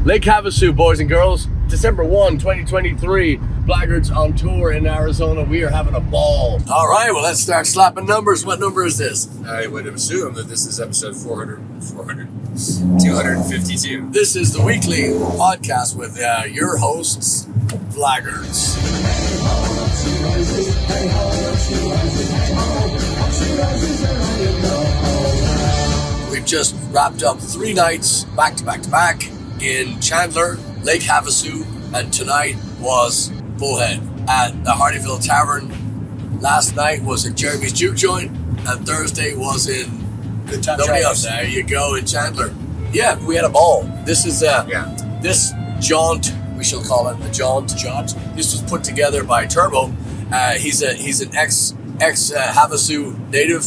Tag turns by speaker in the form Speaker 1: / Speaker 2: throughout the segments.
Speaker 1: Lake Havasu, boys and girls. December 1, 2023. Blaggards on tour in Arizona. We are having a ball. All right, well, let's start slapping numbers. What number is this?
Speaker 2: I would assume that this is episode 252.
Speaker 1: This is the weekly podcast with your hosts, Blaggards. We've just wrapped up 3 nights back to back to back in Chandler, Lake Havasu, and tonight was Bullhead at the Hardeville Tavern. Last night was at Jeremy's Juke joint, and Thursday was in
Speaker 3: Good Time
Speaker 1: nobody
Speaker 3: Travelers.
Speaker 1: else. There you go, in Chandler. Yeah, we had a ball. This is this jaunt, we shall call it a jaunt. This was put together by Turbo. He's an ex Havasu native.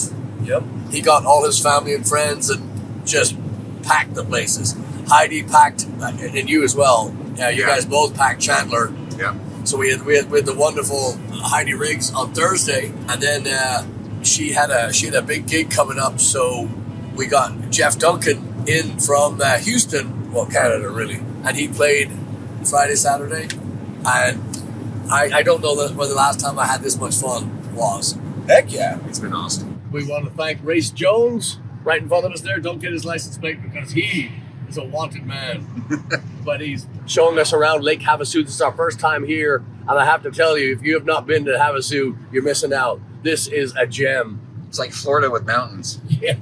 Speaker 3: Yep.
Speaker 1: He got all his family and friends and just packed the places. Heide packed, and you as well. You guys both packed Chandler.
Speaker 2: Yeah.
Speaker 1: So we had the wonderful Heide Riggs on Thursday, and then she had a big gig coming up. So we got Jeff Duncan in from Houston, well, Canada really, and he played Friday, Saturday, and I don't know when the last time I had this much fun was.
Speaker 3: Heck yeah.
Speaker 2: It's been awesome.
Speaker 1: We want to thank Race Jones right in front of us there. Don't get his license plate because he is a wanted man. But he's showing us around Lake Havasu. This is our first time here, and I have to tell you, if you have not been to Havasu, you're missing out. This is a gem.
Speaker 2: It's like Florida with mountains.
Speaker 1: Yeah,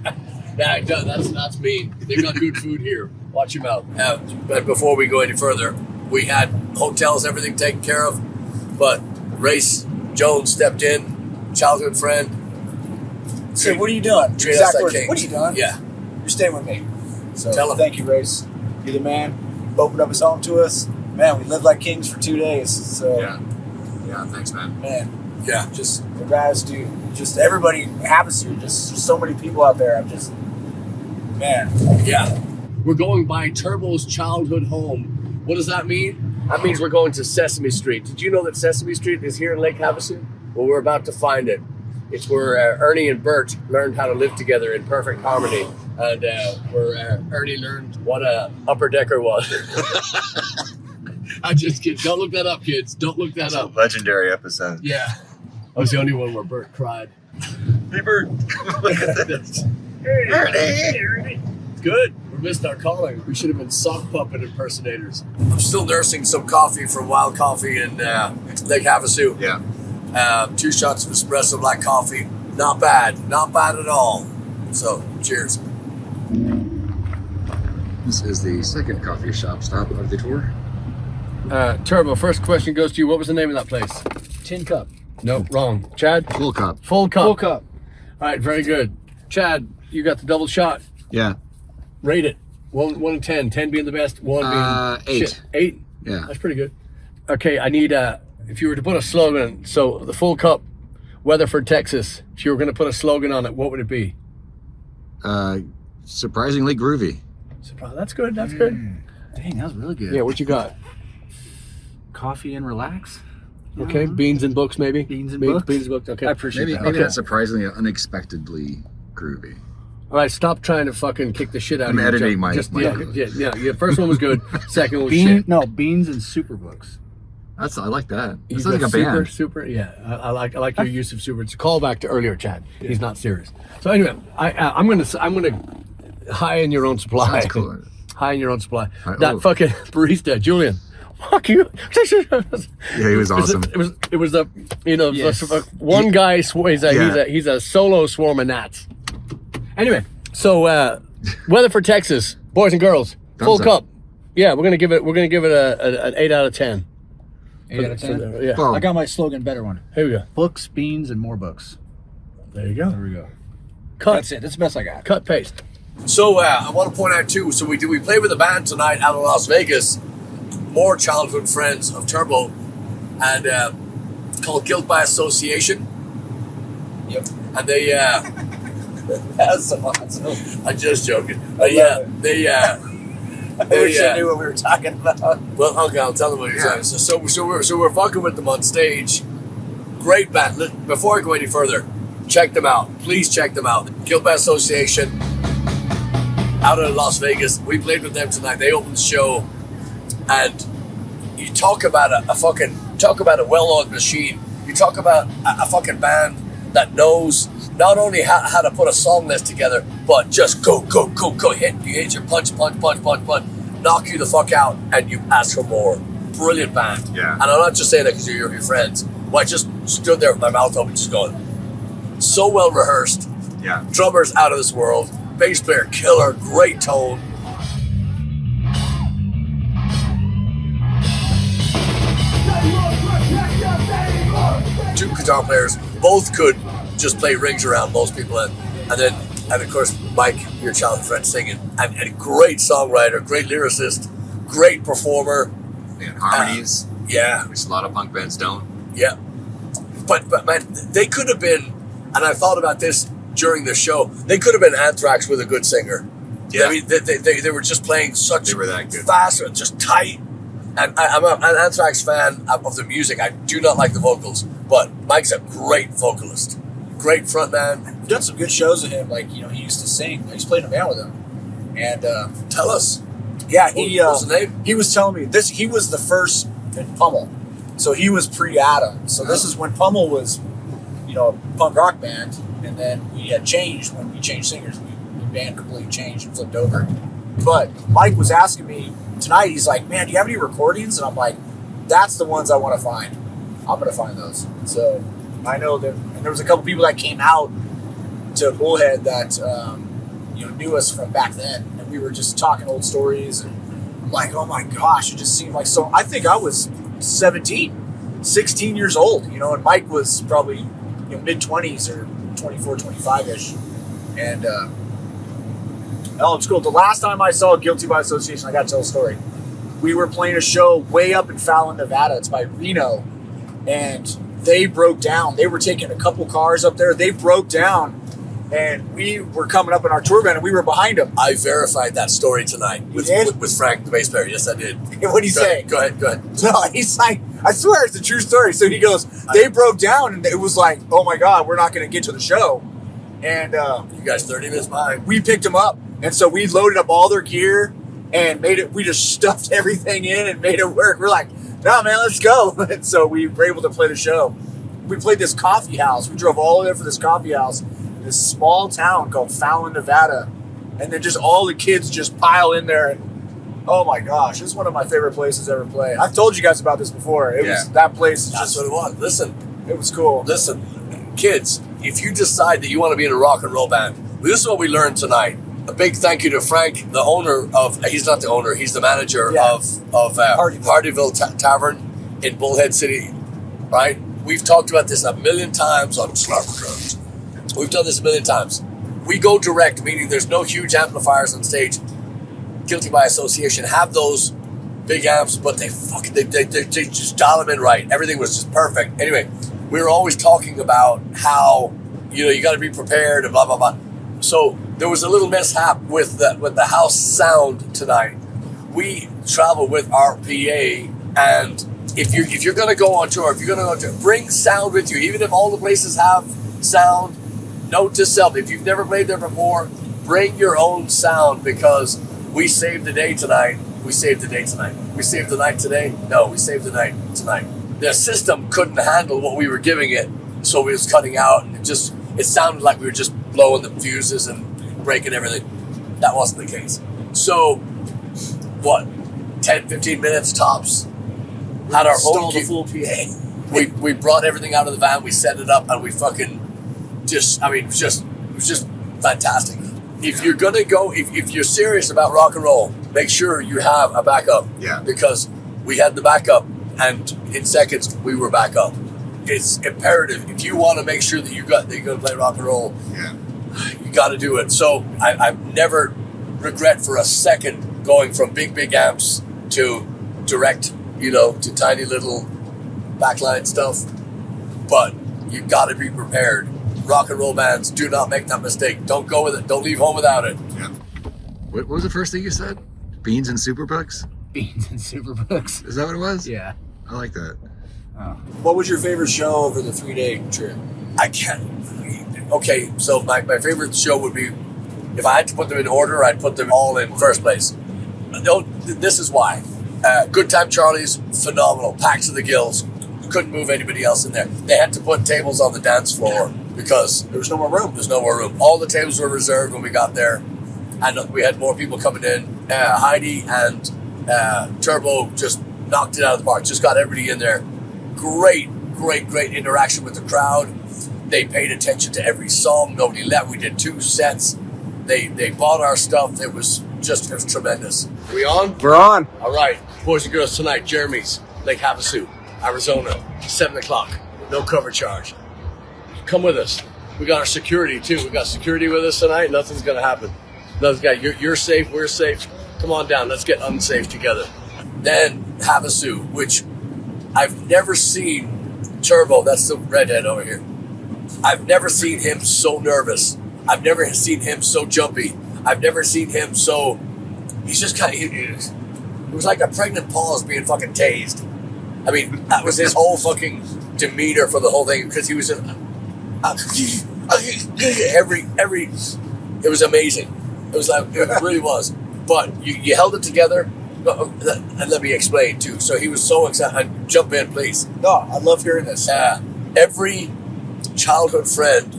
Speaker 1: that's mean. They got good food here. Watch your mouth. But before we go any further, we had hotels, everything taken care of. But Race Jones stepped in, childhood friend.
Speaker 3: So what are you doing?
Speaker 1: Treat us
Speaker 3: Exact
Speaker 1: like
Speaker 3: words.
Speaker 1: kings.
Speaker 3: What are you doing?
Speaker 1: Yeah.
Speaker 3: You're staying with me. So
Speaker 1: Tell 'em.
Speaker 3: thank you, Race. You're the man. Opened up his home to us. Man, we lived like kings for 2 days. So
Speaker 2: Yeah, thanks, man.
Speaker 3: man,
Speaker 1: Yeah.
Speaker 3: just the guys, dude. Just everybody happens here. Just so many people out there. I'm just, man.
Speaker 1: Yeah. We're going by Turbo's childhood home. What does that mean? That means we're going to Sesame Street. Did you know that Sesame Street is here in Lake Havasu? Well, we're about to find it. It's where Ernie and Bert learned how to live together in perfect harmony. And where Ernie learned what a upper decker was. I just kid. Don't look that up, kids. Don't look that up.
Speaker 2: Legendary episode.
Speaker 1: Yeah. I was the only one where Bert cried.
Speaker 2: Hey, Bert.
Speaker 1: Ernie. Good. We missed our calling. We should have been sock puppet impersonators. I'm still nursing some coffee from Wild Coffee in Lake Havasu.
Speaker 2: Yeah.
Speaker 1: 2 shots of espresso black coffee. Not bad at all. So, cheers.
Speaker 2: This is the second coffee shop stop of the tour.
Speaker 1: Turbo, first question goes to you. What was the name of that place?
Speaker 3: Tin cup.
Speaker 1: No, wrong. Chad?
Speaker 2: Full cup.
Speaker 1: Full cup.
Speaker 3: Full cup.
Speaker 1: All right, very good. Chad, you got the double shot.
Speaker 2: Yeah.
Speaker 1: Rate it. 1 and 10. 10 being the best. 1 being
Speaker 2: 8.
Speaker 1: shit. 8?
Speaker 2: Yeah.
Speaker 1: That's pretty good. Okay, I need if you were to put a slogan, so the Full Cup, Weatherford, Texas, if you were going to put a slogan on it, what would it be?
Speaker 2: Surprisingly groovy.
Speaker 1: That's good. That's good.
Speaker 4: Dang, that was really good.
Speaker 1: Yeah, what you got?
Speaker 4: Coffee and relax.
Speaker 1: Okay, beans and books maybe?
Speaker 4: Beans and books?
Speaker 1: Beans and books, okay.
Speaker 4: I appreciate
Speaker 2: Maybe
Speaker 4: that.
Speaker 2: maybe
Speaker 1: Okay.
Speaker 2: that's surprisingly unexpectedly groovy.
Speaker 1: All right, stop trying to fucking kick the shit out
Speaker 2: I'm
Speaker 1: of you.
Speaker 2: editing my-
Speaker 1: Just,
Speaker 2: my-
Speaker 1: yeah. First one was good. Second one was shit.
Speaker 4: Beans and super books.
Speaker 2: I like that.
Speaker 1: You
Speaker 2: It's like a
Speaker 1: got
Speaker 2: band.
Speaker 1: super. Yeah, I like your use of super. It's a callback to earlier, Chad. He's not serious. So anyway, I'm gonna high in your own supply.
Speaker 2: Sounds cool.
Speaker 1: High in your own supply.
Speaker 2: Right,
Speaker 1: That
Speaker 2: oh.
Speaker 1: fucking barista, Julian. Fuck you.
Speaker 2: Yeah, he was awesome.
Speaker 1: It was the
Speaker 4: Yes.
Speaker 1: one guy. He's a solo swarm of gnats. Anyway, so Weatherford, Texas, boys and girls, full
Speaker 2: Thumbs up.
Speaker 1: cup. Yeah, we're gonna give it an 8 out of 10.
Speaker 3: 8 out of 10.
Speaker 1: Yeah.
Speaker 2: Well,
Speaker 3: I got my slogan, better one.
Speaker 1: Here we go.
Speaker 4: Books, beans, and more books.
Speaker 1: There you go.
Speaker 3: There we go.
Speaker 1: Cut.
Speaker 3: That's it. That's the best I got.
Speaker 1: Cut paste. So I want to point out too. So we played with a band tonight out of Las Vegas. More childhood friends of Turbo, and it's called Guilt by Association.
Speaker 3: Yep.
Speaker 1: And they
Speaker 3: That's so awesome.
Speaker 1: I'm just joking.
Speaker 3: I
Speaker 1: Yeah,
Speaker 3: love it.
Speaker 1: they
Speaker 3: I wish I knew what we were talking about.
Speaker 1: well, okay, I'll tell them what you're saying. So we're fucking with them on stage. Great band. Before I go any further, check them out. Please check them out. Guilt by Association out of Las Vegas. We played with them tonight. They opened the show, and you talk about a well-oiled machine. You talk about a fucking band that knows not only how to put a song list together, but just go, hit your punch, knock you the fuck out, and you ask for more. Brilliant band.
Speaker 5: Yeah.
Speaker 1: And I'm not just saying that because you're your friends. Well, I just stood there with my mouth open, just going, so well rehearsed.
Speaker 5: Yeah.
Speaker 1: Drummers out of this world. Bass player killer. Great tone. Two guitar players, both could just play rings around most people, and of course Mike, your childhood friend, singing, and a great songwriter, great lyricist, great performer,
Speaker 2: And harmonies,
Speaker 1: yeah,
Speaker 2: which a lot of punk bands don't.
Speaker 1: yeah. But man, they could have been, and I thought about this during the show. They could have been Anthrax with a good singer.
Speaker 5: Yeah.
Speaker 1: I mean, they were just playing such
Speaker 2: They were that good.
Speaker 1: fast and just tight. And I'm an Anthrax fan of the music. I do not like the vocals, but Mike's a great vocalist, great frontman.
Speaker 3: I've done some good shows with him. Like, you know, he used to sing. I used to play in a band with him. And
Speaker 1: Tell us,
Speaker 3: yeah,
Speaker 1: what was the name?
Speaker 3: he was telling me this. He was the first in Pummel, so he was pre-Adam. So this is when Pummel was, you know, a punk rock band, and then we had changed when we changed singers. The band completely changed and flipped over. But Mike was asking me tonight. He's like, "Man, do you have any recordings?" And I'm like, "That's the ones I want to find. I'm gonna find those." So I know that, and there was a couple people that came out to Bullhead that you know, knew us from back then, and we were just talking old stories, and I'm like, oh my gosh, it just seemed like so. I think I was 17, 16 years old, you know, and Mike was probably, you know, mid-20s or 24, 25-ish, and oh, it's cool. The last time I saw Guilty by Association, I got to tell a story. We were playing a show way up in Fallon, Nevada. It's by Reno, and they broke down. They were taking a couple cars up there. They broke down, and we were coming up in our tour van, and we were behind them.
Speaker 1: I verified that story tonight with Frank, the bass player. Yes, I did.
Speaker 3: What do you say?
Speaker 1: Go ahead.
Speaker 3: No, he's like, I swear it's a true story. So he goes, they broke down, and it was like, oh my God, we're not going to get to the show. And
Speaker 1: You guys 30 minutes behind.
Speaker 3: we picked them up, and so we loaded up all their gear and made it. We just stuffed everything in and made it work. We're like, no, man, let's go. And so we were able to play the show. We played this coffee house. We drove all the way for this coffee house in this small town called Fallon, Nevada. And then just all the kids just pile in there. And oh my gosh, it's one of my favorite places ever played. I've told you guys about this before. It was that place. Is
Speaker 1: That's
Speaker 3: just
Speaker 1: what it was. Listen,
Speaker 3: it was cool.
Speaker 1: kids, if you decide that you want to be in a rock and roll band, this is what we learned tonight. A big thank you to Frank, the owner of, he's not the owner, he's the manager of Hardyville Tavern in Bullhead City, right? We've talked about this a million times on SlapperCast. We've done this a million times. We go direct, meaning there's no huge amplifiers on stage. Guilty by Association have those big amps, but they just dial them in right. Everything was just perfect. Anyway, we were always talking about how, you know, you got to be prepared and blah blah blah. So there was a little mishap with the house sound tonight. We travel with our PA, and if you're gonna go on tour, bring sound with you. Even if all the places have sound, note to self: if you've never played there before, bring your own sound, because we saved the day tonight. We saved the day tonight. We saved the night today. No, we saved the night tonight. The system couldn't handle what we were giving it, so it was cutting out, and it sounded like we were just blowing the fuses and breaking everything. That wasn't the case. So, what, 10, 15 minutes tops? Had our own
Speaker 3: the full PA.
Speaker 1: We brought everything out of the van, we set it up, and we fucking it was just fantastic. If you're gonna go, if you're serious about rock and roll, make sure you have a backup.
Speaker 5: Yeah.
Speaker 1: Because we had the backup, and in seconds we were back up. It's imperative. If you want to make sure that you're gonna play rock and roll,
Speaker 5: Yeah.
Speaker 1: you got to do it. So I never regret for a second going from big amps to direct, to tiny little backline stuff. But you got to be prepared. Rock and roll bands, do not make that mistake. Don't go with it. Don't leave home without it.
Speaker 5: Yeah.
Speaker 2: What was the first thing you said? Beans and Superbugs?
Speaker 4: Beans and Superbooks.
Speaker 2: Is that what it was?
Speaker 4: Yeah.
Speaker 2: I like that.
Speaker 4: Oh.
Speaker 3: What was your favorite show over the 3-day trip?
Speaker 1: I can't. okay, so my favorite show would be, if I had to put them in order, I'd put them all in first place. No, this is why. Good Time Charlie's phenomenal, packed to the gills. Couldn't move anybody else in there. They had to put tables on the dance floor because
Speaker 3: There was no more room.
Speaker 1: there's no more room. All the tables were reserved when we got there, and we had more people coming in. Heide and Turbo just knocked it out of the park. Just got everybody in there. Great interaction with the crowd. They paid attention to every song. Nobody left. We did 2 sets. They bought our stuff. It was tremendous. We on?
Speaker 4: We're on.
Speaker 1: All right, boys and girls, tonight, Jeremy's, Lake Havasu, Arizona, 7 o'clock. No cover charge. Come with us. We got our security, too. We got security with us tonight. Nothing's going to happen. You're safe. We're safe. Come on down. Let's get unsafe together. Then Havasu, which I've never seen Turbo. That's the redhead over here. I've never seen him so nervous. I've never seen him so jumpy. I've never seen him so... He's just kind of... It was like a pregnant pause being fucking tased. I mean, that was his whole fucking demeanor for the whole thing, because he was just... every... It was amazing. It was like... It really was. But you held it together, and let me explain, too. So he was so excited. Jump in, please.
Speaker 3: No, I love hearing this.
Speaker 1: Every childhood friend,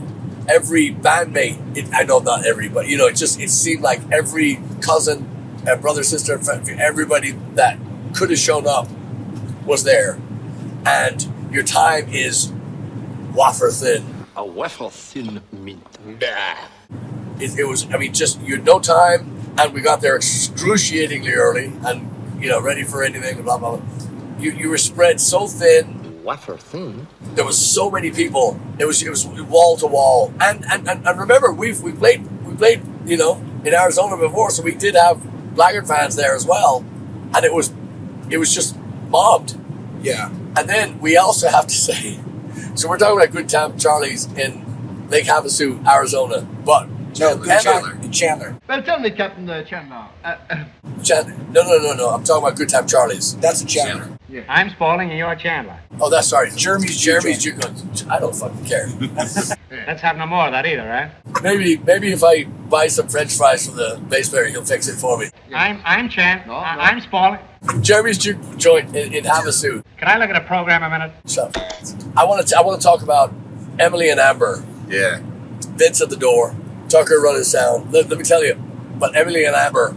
Speaker 1: every bandmate, I know not every, but it seemed like every cousin, brother, sister, friend, everybody that could have shown up was there. And your time is wafer thin.
Speaker 5: A wafer thin mint.
Speaker 1: It was, you had no time, and we got there excruciatingly early, and, ready for anything, blah, blah, blah. You were spread so thin.
Speaker 5: Wafer thin?
Speaker 1: There was so many people. It was wall to wall. And remember, we played, in Arizona before, so we did have Blaggard fans there as well. And it was just mobbed.
Speaker 3: Yeah.
Speaker 1: And then we also have to say, so we're talking about Good Time Charlie's in Lake Havasu, Arizona, but Chandler.
Speaker 6: Well, tell me, Captain Chandler.
Speaker 1: Chandler. No. I'm talking about Good Time Charlie's.
Speaker 3: That's a Chandler.
Speaker 6: Yeah. I'm Spaulding and you're Chandler.
Speaker 1: Oh, that's sorry.
Speaker 3: Jeremy's
Speaker 1: Juke. I don't fucking care.
Speaker 6: Let's have no more of that either, eh?
Speaker 1: Maybe if I buy some French fries from the bass player, he'll fix it for me.
Speaker 6: I'm Chan. No. I'm Spaulding.
Speaker 1: Jeremy's Juke joint in Havasu.
Speaker 6: Can I look at a program a minute?
Speaker 1: So, I want to talk about Emily and Amber.
Speaker 2: Yeah.
Speaker 1: Vince at the door. Tucker running sound. Let me tell you, but Emily and Amber,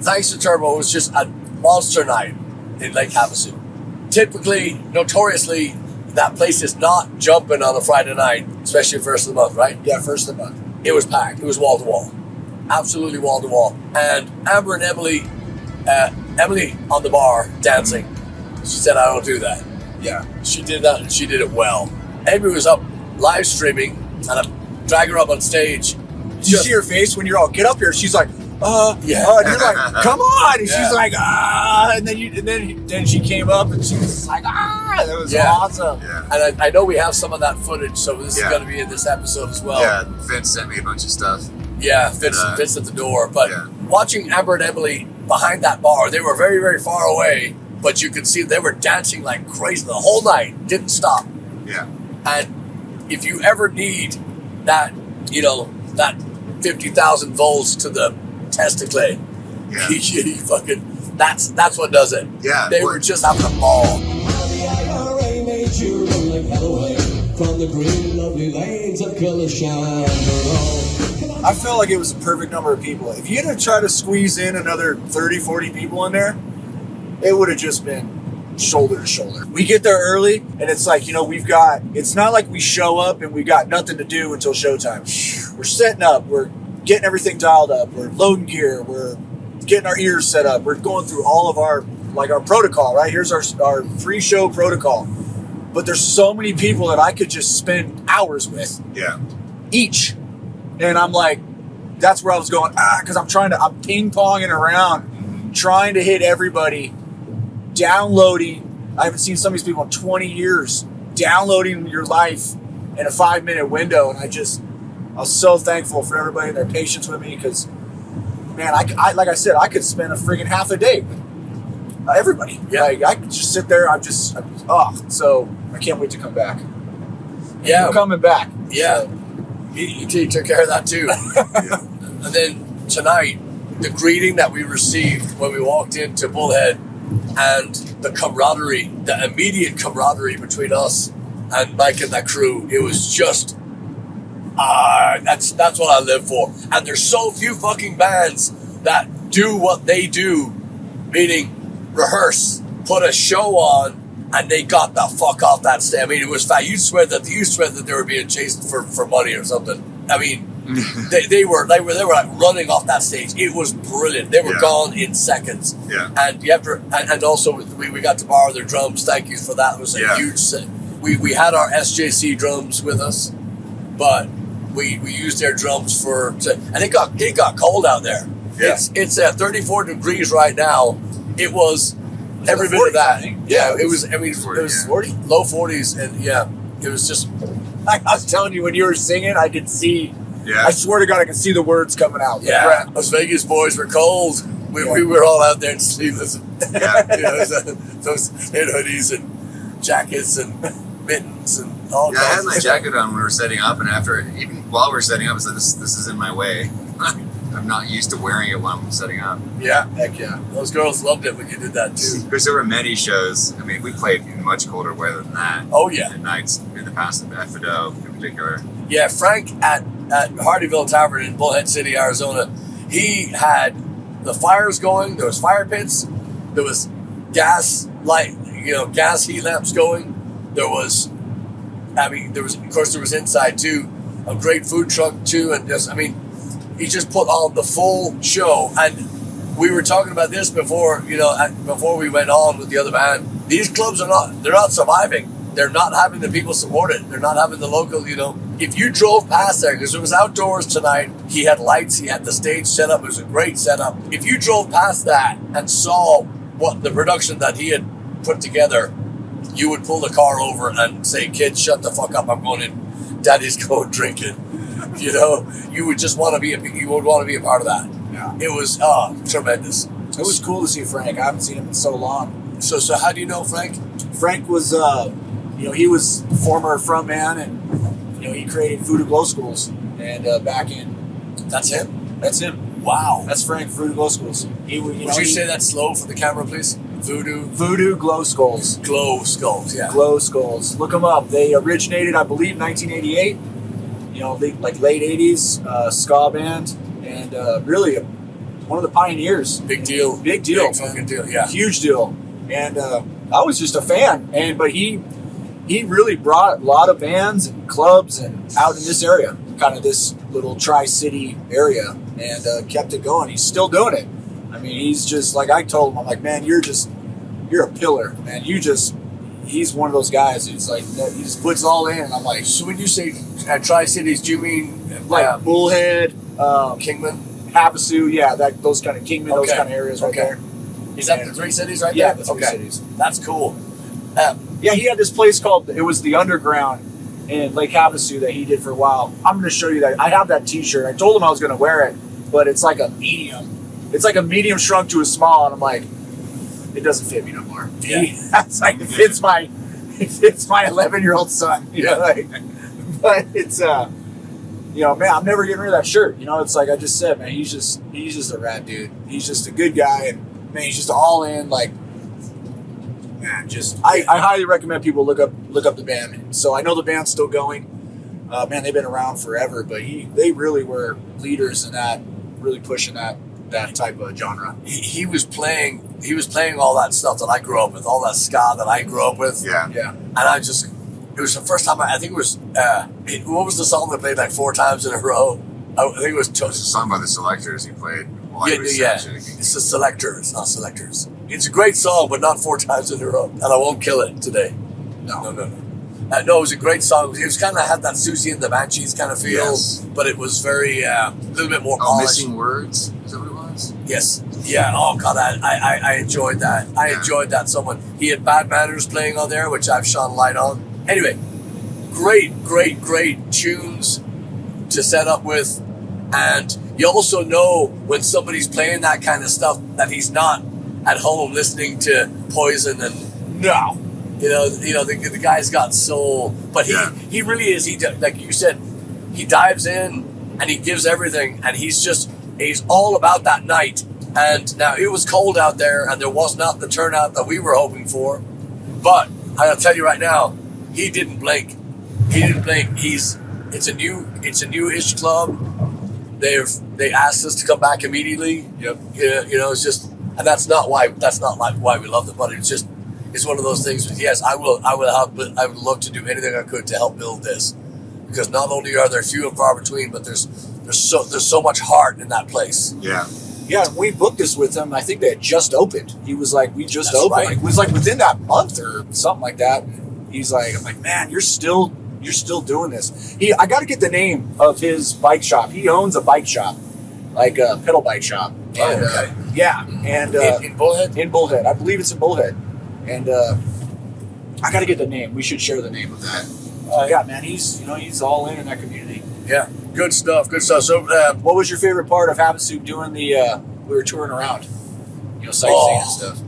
Speaker 1: thanks to Turbo, it was just a monster night in Lake Havasu. Typically, notoriously, that place is not jumping on a Friday night, especially first of the month, right?
Speaker 3: Yeah, first of the month.
Speaker 1: It was packed. It was wall to wall. Absolutely wall to wall. And Amber and Emily on the bar dancing. She said, I don't do that.
Speaker 3: Yeah.
Speaker 1: She did that, and she did it well. Emily was up live streaming, and I drag her up on stage.
Speaker 3: Did you see her face when you're all, get up here? She's like, and you're like, come on, and she's like, and then she came up and she was like, that was awesome.
Speaker 2: Yeah.
Speaker 1: And I know we have some of that footage, so this is going to be in this episode as well.
Speaker 2: Yeah, Vince sent me a bunch of stuff.
Speaker 1: Yeah, Vince at the door. But watching Amber and Emily behind that bar, they were very, very far away, but you could see they were dancing like crazy the whole night, didn't stop.
Speaker 2: Yeah.
Speaker 1: And if you ever need that, that 50,000 volts to the testicle, you fucking, that's what does it.
Speaker 2: Yeah.
Speaker 1: They were just having a ball.
Speaker 7: The IRA made you rolling hell away from the green, lovely lanes of color shine.
Speaker 3: I felt like it was a perfect number of people. If you had to try to squeeze in another 30, 40 people in there, it would have just been shoulder to shoulder. We get there early, and it's like, it's not like we show up and we got nothing to do until showtime. We're setting up, we're getting everything dialed up, we're loading gear, we're getting our ears set up, we're going through all of our protocol, right? Here's our pre-show protocol. But there's so many people that I could just spend hours with.
Speaker 2: Yeah.
Speaker 3: Each. And I'm like, that's where I was going, because I'm ping-ponging around, trying to hit everybody, downloading. I haven't seen some of these people in 20 years, downloading your life in a 5-minute window. And I was so thankful for everybody and their patience with me, because, man, I like I said, I could spend a friggin' half a day with everybody.
Speaker 1: Yeah.
Speaker 3: Like, I could just sit there. So I can't wait to come back.
Speaker 1: Yeah.
Speaker 3: We're coming back.
Speaker 1: Yeah.
Speaker 3: So.
Speaker 1: he took care of that too. And then tonight, the greeting that we received when we walked into Bullhead, and the camaraderie, the immediate camaraderie between us and Mike and that crew, it was just, that's what I live for. And there's so few fucking bands that do what they do, meaning rehearse, put a show on, and they got the fuck off that stage. I mean, it was fat. You swear that they were being chased for money or something. I mean, they were like running off that stage. It was brilliant. They were gone in seconds.
Speaker 8: Yeah.
Speaker 1: And you have to, and also we got to borrow their drums. Thank you for that. It was a huge. We had our SJC drums with us, but we used their drums and it got cold out there.
Speaker 8: Yeah.
Speaker 1: It's 34 degrees right now. It was every bit of that. Yeah, it was. I mean, it was 40, low 40s, and it was just.
Speaker 3: I was telling you when you were singing, I could see.
Speaker 8: Yeah.
Speaker 3: I swear to God, I could see the words coming out.
Speaker 1: Yeah, us Vegas boys were cold. We were all out there in sleeveless.
Speaker 8: Yeah.
Speaker 1: Those hoodies and jackets and mittens and all.
Speaker 8: Yeah, I had my jacket on when we were setting up, and even while we were setting up, I said, "This is in my way." I'm not used to wearing it when I'm setting up.
Speaker 1: Yeah, heck yeah. Those girls loved it when you did that too.
Speaker 8: Because there were many shows. I mean, we played in much colder weather than that.
Speaker 1: Oh yeah.
Speaker 8: At nights in the past, at Fido in particular.
Speaker 1: Yeah, Frank at Hardyville Tavern in Bullhead City, Arizona, he had the fires going. There was fire pits. There was gas heat lamps going. There was inside too, a great food truck too, and he just put on the full show. And we were talking about this before we went on with the other band. These clubs they're not surviving. They're not having the people support it. They're not having the local, If you drove past there, because it was outdoors tonight, he had lights, he had the stage set up, it was a great setup. If you drove past that and saw what the production that he had put together, you would pull the car over and say, "Kids, shut the fuck up, I'm going in. Daddy's going drinking." You would just want to be a part of that.
Speaker 3: Yeah.
Speaker 1: It was tremendous.
Speaker 3: It was cool to see Frank. I haven't seen him in so long.
Speaker 1: So how do you know Frank?
Speaker 3: Frank was, he was former frontman, and he created Voodoo Glow Schools. And back in,
Speaker 1: That's him.
Speaker 3: That's him.
Speaker 1: Wow.
Speaker 3: That's Frank. Voodoo Glow Schools.
Speaker 1: Would you say that slow for the camera, please?
Speaker 3: Voodoo Glow Skulls.
Speaker 1: Glow Skulls. Yeah.
Speaker 3: Glow Skulls. Look them up. They originated, I believe, 1988. Like late 80s ska band, and really one of the pioneers.
Speaker 1: Big deal.
Speaker 3: Big deal.
Speaker 1: Big fucking deal. Yeah.
Speaker 3: Huge deal. And I was just a fan. But he really brought a lot of bands and clubs and out in this area, kind of this little Tri-City area, and kept it going. He's still doing it. I mean, he's just like I told him. I'm like, man, you're a pillar, man. He's one of those guys who's like, he just puts it all in. And I'm like,
Speaker 1: so when you say Tri-Cities, do you mean
Speaker 3: like Bullhead,
Speaker 1: Kingman,
Speaker 3: Havasu, those kind of Kingman, those kind of areas right there.
Speaker 1: Is that the three cities right
Speaker 3: there?
Speaker 1: there?
Speaker 3: Yeah, the three cities.
Speaker 1: That's cool.
Speaker 3: He had this place called, it was the Underground in Lake Havasu that he did for a while. I'm going to show you that. I have that t-shirt. I told him I was going to wear it, but it's like a medium. It's like a medium shrunk to a small, and I'm like, it doesn't fit me no more.
Speaker 1: Yeah.
Speaker 3: It fits my 11-year-old son. But it's man, I'm never getting rid of that shirt. It's like I just said, man, he's just a rad dude. He's just a good guy, and man, he's just all in. Like, man, I highly recommend people look up the band. So I know the band's still going. Man, they've been around forever, but they really were leaders in that, really pushing that type of genre.
Speaker 1: He was playing all that stuff that I grew up with, all that ska that I grew up with.
Speaker 8: Yeah.
Speaker 1: And it was the first time I think it was, what was the song that played like 4 times in a row? I think it was
Speaker 8: It's a song by the Selectors he played while he was
Speaker 1: It's the Selectors, not Selectors. It's a great song, but not 4 times in a row. And I won't kill it today. No. No, it was a great song. It was kind of had that Susie and the Banshees kind of feel, but it was very, a little bit more polished.
Speaker 8: Missing Words? Is that what it was?
Speaker 1: Yes. Yeah. Oh God, I enjoyed that. I enjoyed that so much. He had Bad Manners playing on there, which I've shone light on. Anyway, great tunes to set up with, and you also know when somebody's playing that kind of stuff that he's not at home listening to Poison and the guy's got soul, but he really is. He, like you said, he dives in and he gives everything, and he's all about that night. And now it was cold out there, and there was not the turnout that we were hoping for. But I'll tell you right now, he didn't blink. It's a new-ish club. They asked us to come back immediately.
Speaker 3: Yep.
Speaker 1: It's just, and that's not why we love them, but it's one of those things. Yes, I would love to do anything I could to help build this, because not only are there few and far between, but there's so much heart in that place.
Speaker 8: Yeah.
Speaker 3: Yeah, we booked this with him. I think they had just opened. He was like, we just
Speaker 1: That's
Speaker 3: opened.
Speaker 1: right.
Speaker 3: Like, it was like within that month or something like that. And he's like, I'm like, man, you're still doing this. I got to get the name of his bike shop. He owns a bike shop, like a pedal bike shop. And,
Speaker 1: okay.
Speaker 3: Yeah. And
Speaker 1: In Bullhead?
Speaker 3: In Bullhead. I believe it's in Bullhead. And I got to get the name. We should share the name of that. Yeah, man, he's all in that community.
Speaker 1: Yeah, good stuff. So,
Speaker 3: What was your favorite part of Havasu doing we were touring around, sightseeing and stuff?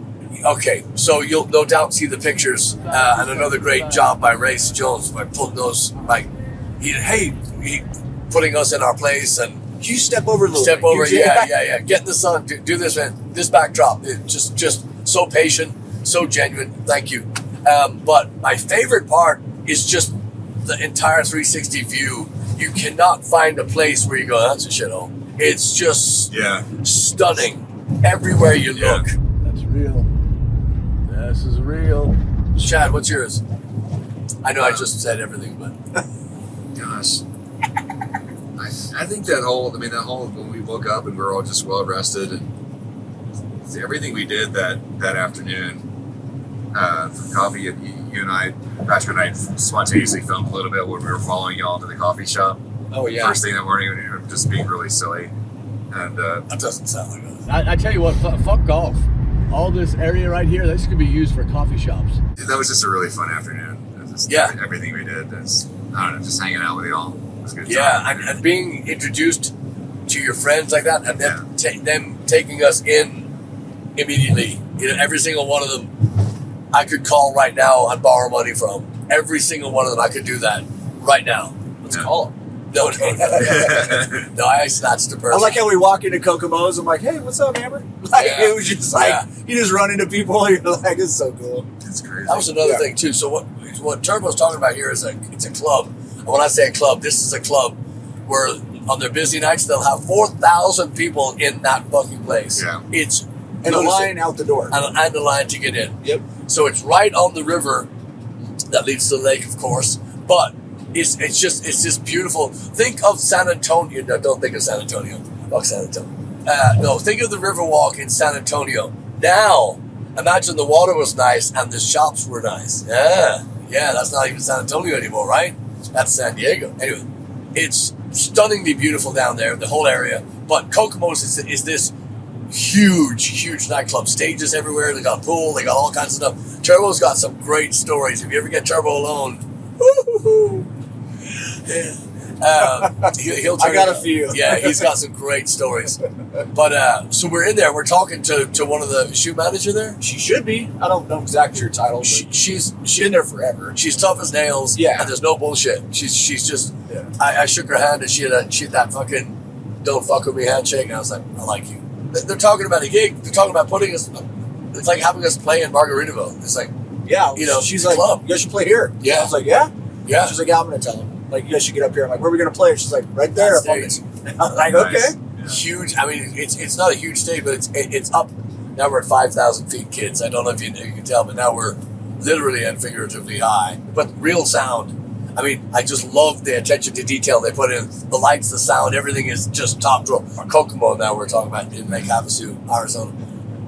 Speaker 1: okay, so you'll no doubt see the pictures, and another great job by Race Jones by putting those, he putting us in our place, and
Speaker 3: Can you step over a little
Speaker 1: step
Speaker 3: bit?
Speaker 1: over, yeah. Get in the sun, do this, man. This backdrop, just so patient, so genuine. Thank you. But my favorite part is just the entire 360 view. You cannot find a place where you go, that's a shithole. It's just stunning everywhere you look.
Speaker 4: That's real. This is real.
Speaker 1: Chad, what's yours? I know I just said everything, but
Speaker 8: Gosh. I think that whole when we woke up and we were all just well rested, and everything we did that afternoon for coffee, and you and I, Patrick and I, spontaneously filmed a little bit when we were following y'all to the coffee shop.
Speaker 3: Oh yeah.
Speaker 8: First thing that morning, we were just being really silly, and
Speaker 1: that doesn't sound like that.
Speaker 4: I tell you what, fuck golf. All this area right here, this could be used for coffee shops.
Speaker 8: that was just a really fun afternoon. It was just everything we did. I don't know, just hanging out with y'all. It was a good time.
Speaker 1: And being introduced to your friends like that, and then them taking us in immediately. Every single one of them, I could call right now and borrow money from. Every single one of them, I could do that right now.
Speaker 3: Let's call him.
Speaker 1: No, I snatched a person.
Speaker 3: I like how we walk into Kokomo's. I'm like, hey, what's up, Amber? It was just you just run into people. You're like, it's so cool.
Speaker 8: It's crazy.
Speaker 1: That was another thing too. So what Turbo's talking about here is it's a club. And when I say a club, this is a club where on their busy nights they'll have 4,000 people in that fucking place.
Speaker 8: Yeah.
Speaker 1: It's
Speaker 3: And a line out the door.
Speaker 1: and a line to get in.
Speaker 3: Yep.
Speaker 1: So it's right on the river that leads to the lake, of course. But it's just beautiful. Think of San Antonio. No, don't think of San Antonio. Fuck San Antonio. No, think of the Riverwalk in San Antonio. Now, imagine the water was nice and the shops were nice. Yeah, that's not even San Antonio anymore, right? That's San Diego. Anyway, it's stunningly beautiful down there, the whole area. But Kokomo's is this huge nightclub. Stages everywhere. They got a pool. They got all kinds of stuff. Turbo's got some great stories. If you ever get Turbo alone, woo-hoo-hoo. He'll
Speaker 3: I got a few.
Speaker 1: Yeah, he's got some great stories. But so we're in there. We're talking to one of the shoe manager there.
Speaker 3: She should be. I don't know exactly her title. But
Speaker 1: She's
Speaker 3: been there forever.
Speaker 1: She's tough as nails.
Speaker 3: Yeah.
Speaker 1: And there's no bullshit. She's just.
Speaker 3: Yeah.
Speaker 1: I shook her hand and she had that fucking "don't fuck with me" handshake, and I was like, I like you. They're talking about a gig. They're talking about putting us. It's like having us play in Margaritaville. It's like,
Speaker 3: she's
Speaker 1: the
Speaker 3: like,
Speaker 1: club.
Speaker 3: you guys should play here.
Speaker 1: Yeah.
Speaker 3: I was like, yeah.
Speaker 1: Yeah.
Speaker 3: She's like, yeah, I'm gonna tell them. Like, you guys should get up here. I'm like, where are we gonna play? And she's like, right there.
Speaker 1: That
Speaker 3: I'm
Speaker 1: stage.
Speaker 3: like, okay.
Speaker 8: Yeah.
Speaker 1: Huge. I mean, it's not a huge stage, but it's up. Now we're at 5,000 feet, kids. I don't know if you can tell, but now we're literally and figuratively high. But real sound. I mean, I just love the attention to detail they put in. The lights, the sound, everything is just top drawer. Kokomo, now we're talking about in Lake Havasu, Arizona.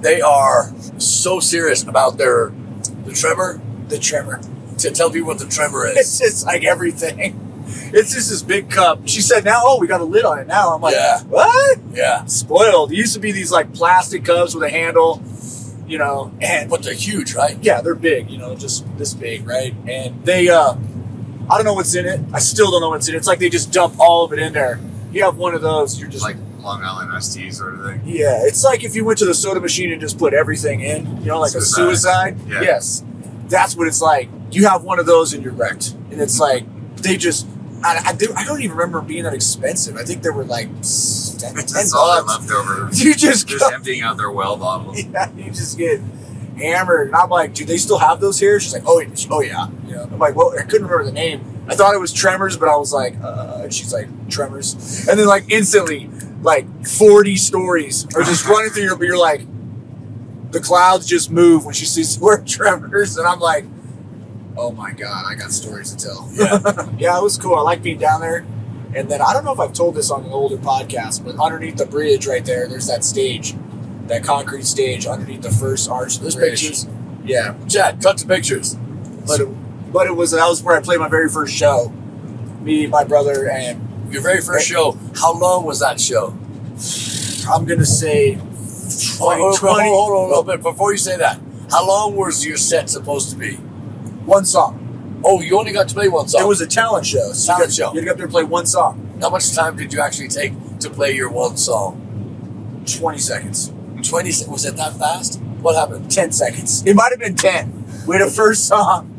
Speaker 1: They are so serious about the tremor.
Speaker 3: The tremor.
Speaker 1: To tell people what the tremor is.
Speaker 3: It's just like everything. It's just this big cup. She said, now, we got a lid on it now. I'm like,
Speaker 1: Yeah.
Speaker 3: what?
Speaker 1: Yeah.
Speaker 3: Spoiled. It used to be these like plastic cups with a handle, and
Speaker 1: But they're huge, right?
Speaker 3: yeah, they're big, just this big, right? And they, I don't know what's in it. I still don't know what's in it. It's like they just dump all of it in there. You have one of those, you're just
Speaker 8: Like Long Island iced tea sort of thing.
Speaker 3: yeah, it's like if you went to the soda machine and just put everything in, like a suicide.
Speaker 8: Yeah.
Speaker 3: Yes. That's what it's like. You have one of those and you're wrecked. And it's like, they just I don't even remember them being that expensive. I think they were like 10
Speaker 8: That's all their
Speaker 3: bucks.
Speaker 8: leftovers.
Speaker 3: You just go,
Speaker 8: emptying out their well bottles.
Speaker 3: yeah, you just get hammered. And I'm like, do they still have those here? She's like, oh yeah. I'm like, well, I couldn't remember the name. I thought it was Tremors, but I was like, and she's like, Tremors. And then like instantly, like 40 stories are just running through your, but you're like, the clouds just move when she sees the word Tremors. And I'm like, oh my God, I got stories to tell.
Speaker 1: Yeah.
Speaker 3: Yeah, it was cool. I like being down there. And then I don't know if I've told this on an older podcast, but underneath the bridge right there's that stage, that concrete stage underneath the first arch of the
Speaker 1: There's
Speaker 3: bridge.
Speaker 1: pictures.
Speaker 3: Yeah.
Speaker 1: Chad, cut the pictures.
Speaker 3: But that was where I played my very first show. Me, my brother, and
Speaker 1: Your very first show. How long was that show?
Speaker 3: I'm going to say 20.
Speaker 1: Hold on a little bit. Before you say that, how long was your set supposed to be?
Speaker 3: One song.
Speaker 1: Oh, you only got to play one song.
Speaker 3: It was a talent show. So
Speaker 1: Talent show.
Speaker 3: You had to go up there and play one song.
Speaker 1: How much time did you actually take to play your one song?
Speaker 3: 20 seconds.
Speaker 1: 20. Was it that fast? What happened?
Speaker 3: 10 seconds. It might have been 10. We had a first song.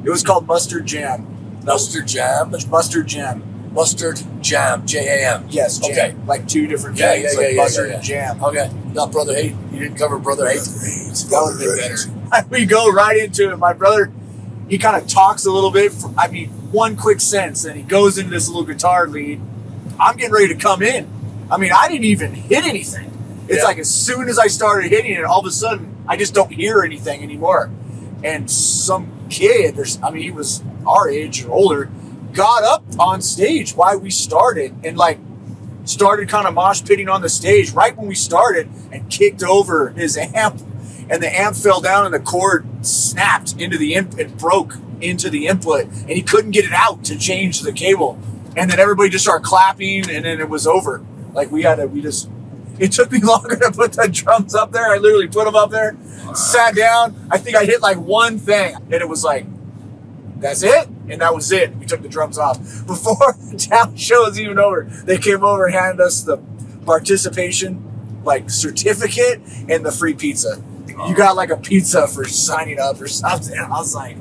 Speaker 3: It was called Mustard Jam.
Speaker 1: Mustard Jam?
Speaker 3: Mustard Jam.
Speaker 1: Mustard Jam. Jam.
Speaker 3: Yes, jam.
Speaker 1: Okay.
Speaker 3: Like two different
Speaker 1: Yeah,
Speaker 3: things,
Speaker 1: yeah,
Speaker 3: like
Speaker 1: yeah,
Speaker 3: mustard
Speaker 1: yeah.
Speaker 3: and jam.
Speaker 1: Okay. Not Brother Hate. You didn't cover Brother Hate.
Speaker 3: That would have been better. We go right into it. My brother, he kind of talks a little bit. One quick sentence, and he goes into this little guitar lead. I'm getting ready to come in. I didn't even hit anything. It's like as soon as I started hitting it, all of a sudden, I just don't hear anything anymore. And some kid, he was our age or older, got up on stage while we started and started kind of mosh pitting on the stage right when we started and kicked over his amp. And the amp fell down and the cord snapped into the input, it broke into the input, and he couldn't get it out to change the cable. And then everybody just started clapping, and then it was over. It took me longer to put the drums up there. I literally put them up there, sat down. I think I hit one thing, and it was like, that's it? And that was it. We took the drums off. Before the town show was even over, they came over and handed us the participation certificate and the free pizza. You got a pizza for signing up or something. I was like,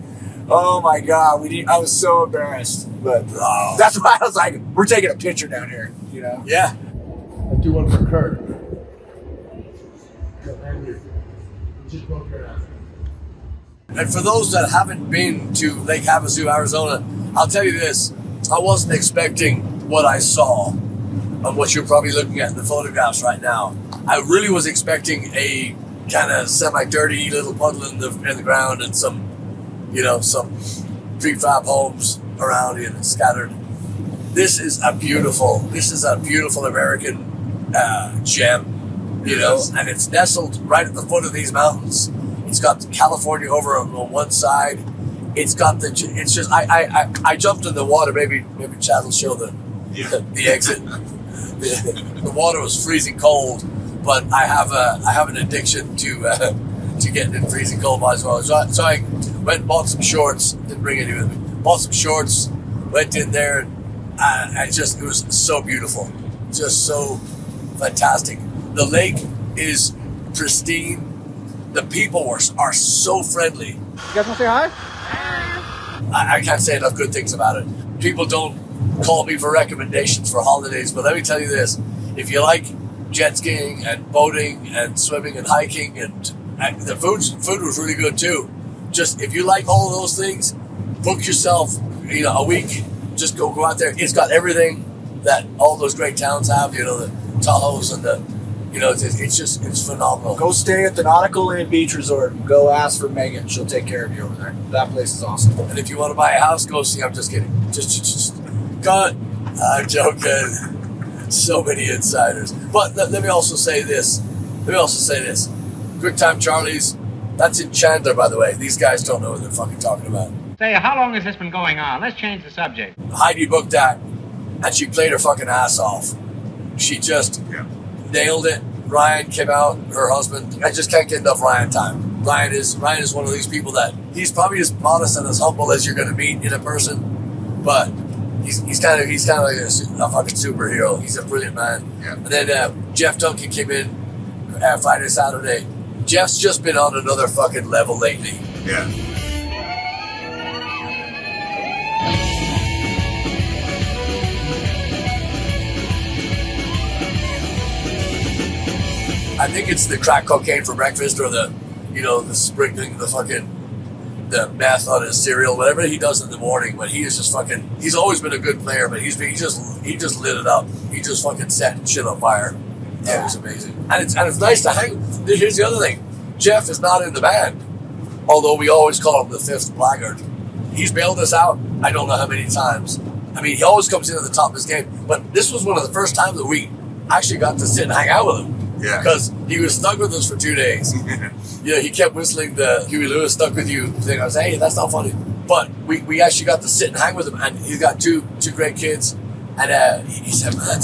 Speaker 3: oh my God, I was so embarrassed. But that's why I was like, we're taking a picture down here,
Speaker 1: Yeah.
Speaker 4: I'll do one for Kurt.
Speaker 1: And for those that haven't been to Lake Havasu, Arizona, I'll tell you this. I wasn't expecting what I saw and what you're probably looking at in the photographs right now. I really was expecting a kind of semi-dirty little puddle in the ground and some prefab homes around it and scattered. This is a beautiful American gem, and it's nestled right at the foot of these mountains. It's got California over on one side. It's got I jumped in the water. Maybe Chad will show the exit. The water was freezing cold, but I have an addiction to getting in freezing cold as well. So I went and bought some shorts. Didn't bring any with me. Bought some shorts. Went in there. It was so beautiful, just so fantastic. The lake is pristine. The people are so friendly.
Speaker 4: You guys want to say hi?
Speaker 1: I can't say enough good things about it. People don't call me for recommendations for holidays, but let me tell you this. If you like jet skiing and boating and swimming and hiking, and the food was really good too. Just if you like all of those things, book yourself a week. Just go out there. It's got everything that all those great towns have. The Tahoe's and the it's phenomenal.
Speaker 3: Go stay at the Nautical Inn Beach Resort. Go ask for Megan. She'll take care of you over there. That place is awesome.
Speaker 1: And if you want to buy a house, go see. I'm just kidding. Just God, I'm joking. So many insiders. But let me also say this. Quick Time Charlie's. That's in Chandler, by the way. These guys don't know what they're fucking talking about.
Speaker 6: Say, how long has this been going on? Let's change the subject.
Speaker 1: Heidi booked that, and she played her fucking ass off. She just nailed it. Ryan came out, her husband. I just can't get enough Ryan time. Ryan is one of these people that he's probably as modest and as humble as you're going to meet in a person, but he's kind of like a fucking superhero. He's a brilliant man. Yeah. And then Jeff Duncan came in Friday, Saturday. Jeff's just been on another fucking level lately.
Speaker 8: Yeah.
Speaker 1: I think it's the crack cocaine for breakfast or the sprinkling the meth on his cereal, whatever he does in the morning. But he is just fucking. He's always been a good player, but he just lit it up. He just fucking set shit on fire. Yeah, it was amazing, and it's nice to hang. Here's the other thing: Jeff is not in the band, although we always call him the fifth Blaggard. He's bailed us out. I don't know how many times. I mean, he always comes in at the top of his game. But this was one of the first times that we actually got to sit and hang out with him.
Speaker 8: Yeah.
Speaker 1: Because he was stuck with us for 2 days. He kept whistling the Huey Lewis stuck with you thing. I was like, hey, that's not funny. But we actually got to sit and hang with him. And he's got two great kids. And he said, man,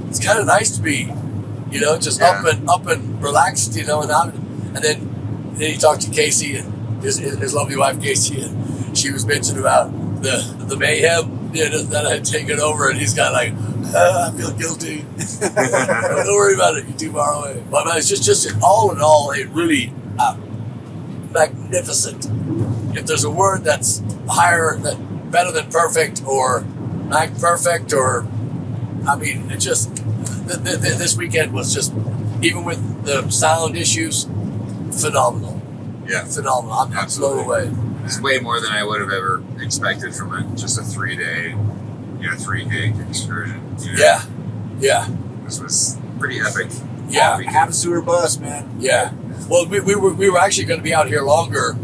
Speaker 1: it's kind of nice to be, just up and relaxed, and then he talked to Casey and his lovely wife, Casey, and she was bitching about the mayhem that had taken over. And he's got like, I feel guilty. Don't worry about it. You're too far away. But it's just all in all, it really magnificent. If there's a word that's better than perfect, or not perfect, or it just this weekend was just, even with the sound issues, phenomenal.
Speaker 8: Yeah,
Speaker 1: phenomenal. I'm blown away.
Speaker 8: It's way more than I would have ever expected from just a 3-day. 3-gig excursion. Yeah. This was pretty epic.
Speaker 1: Yeah.
Speaker 3: Havasu or bus, man.
Speaker 1: Yeah. Well, we were actually going to be out here longer.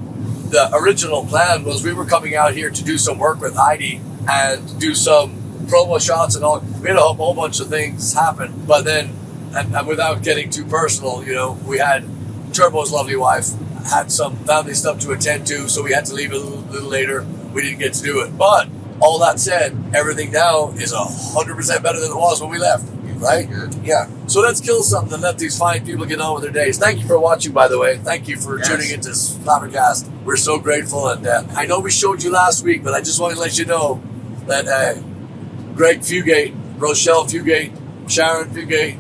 Speaker 1: The original plan was we were coming out here to do some work with Heide and do some promo shots and all. We had a whole bunch of things happen. But then, and without getting too personal, we had Turbo's lovely wife had some family stuff to attend to, so we had to leave a little later. We didn't get to do it. But all that said, everything now is 100% better than it was when we left, right?
Speaker 8: Good.
Speaker 1: Yeah. So let's kill something and let these fine people get on with their days. Thank you for watching, by the way. Thank you for tuning into SlapperCast. We're so grateful. And I know we showed you last week, but I just wanted to let you know that Greg Fugate, Rochelle Fugate, Sharon Fugate,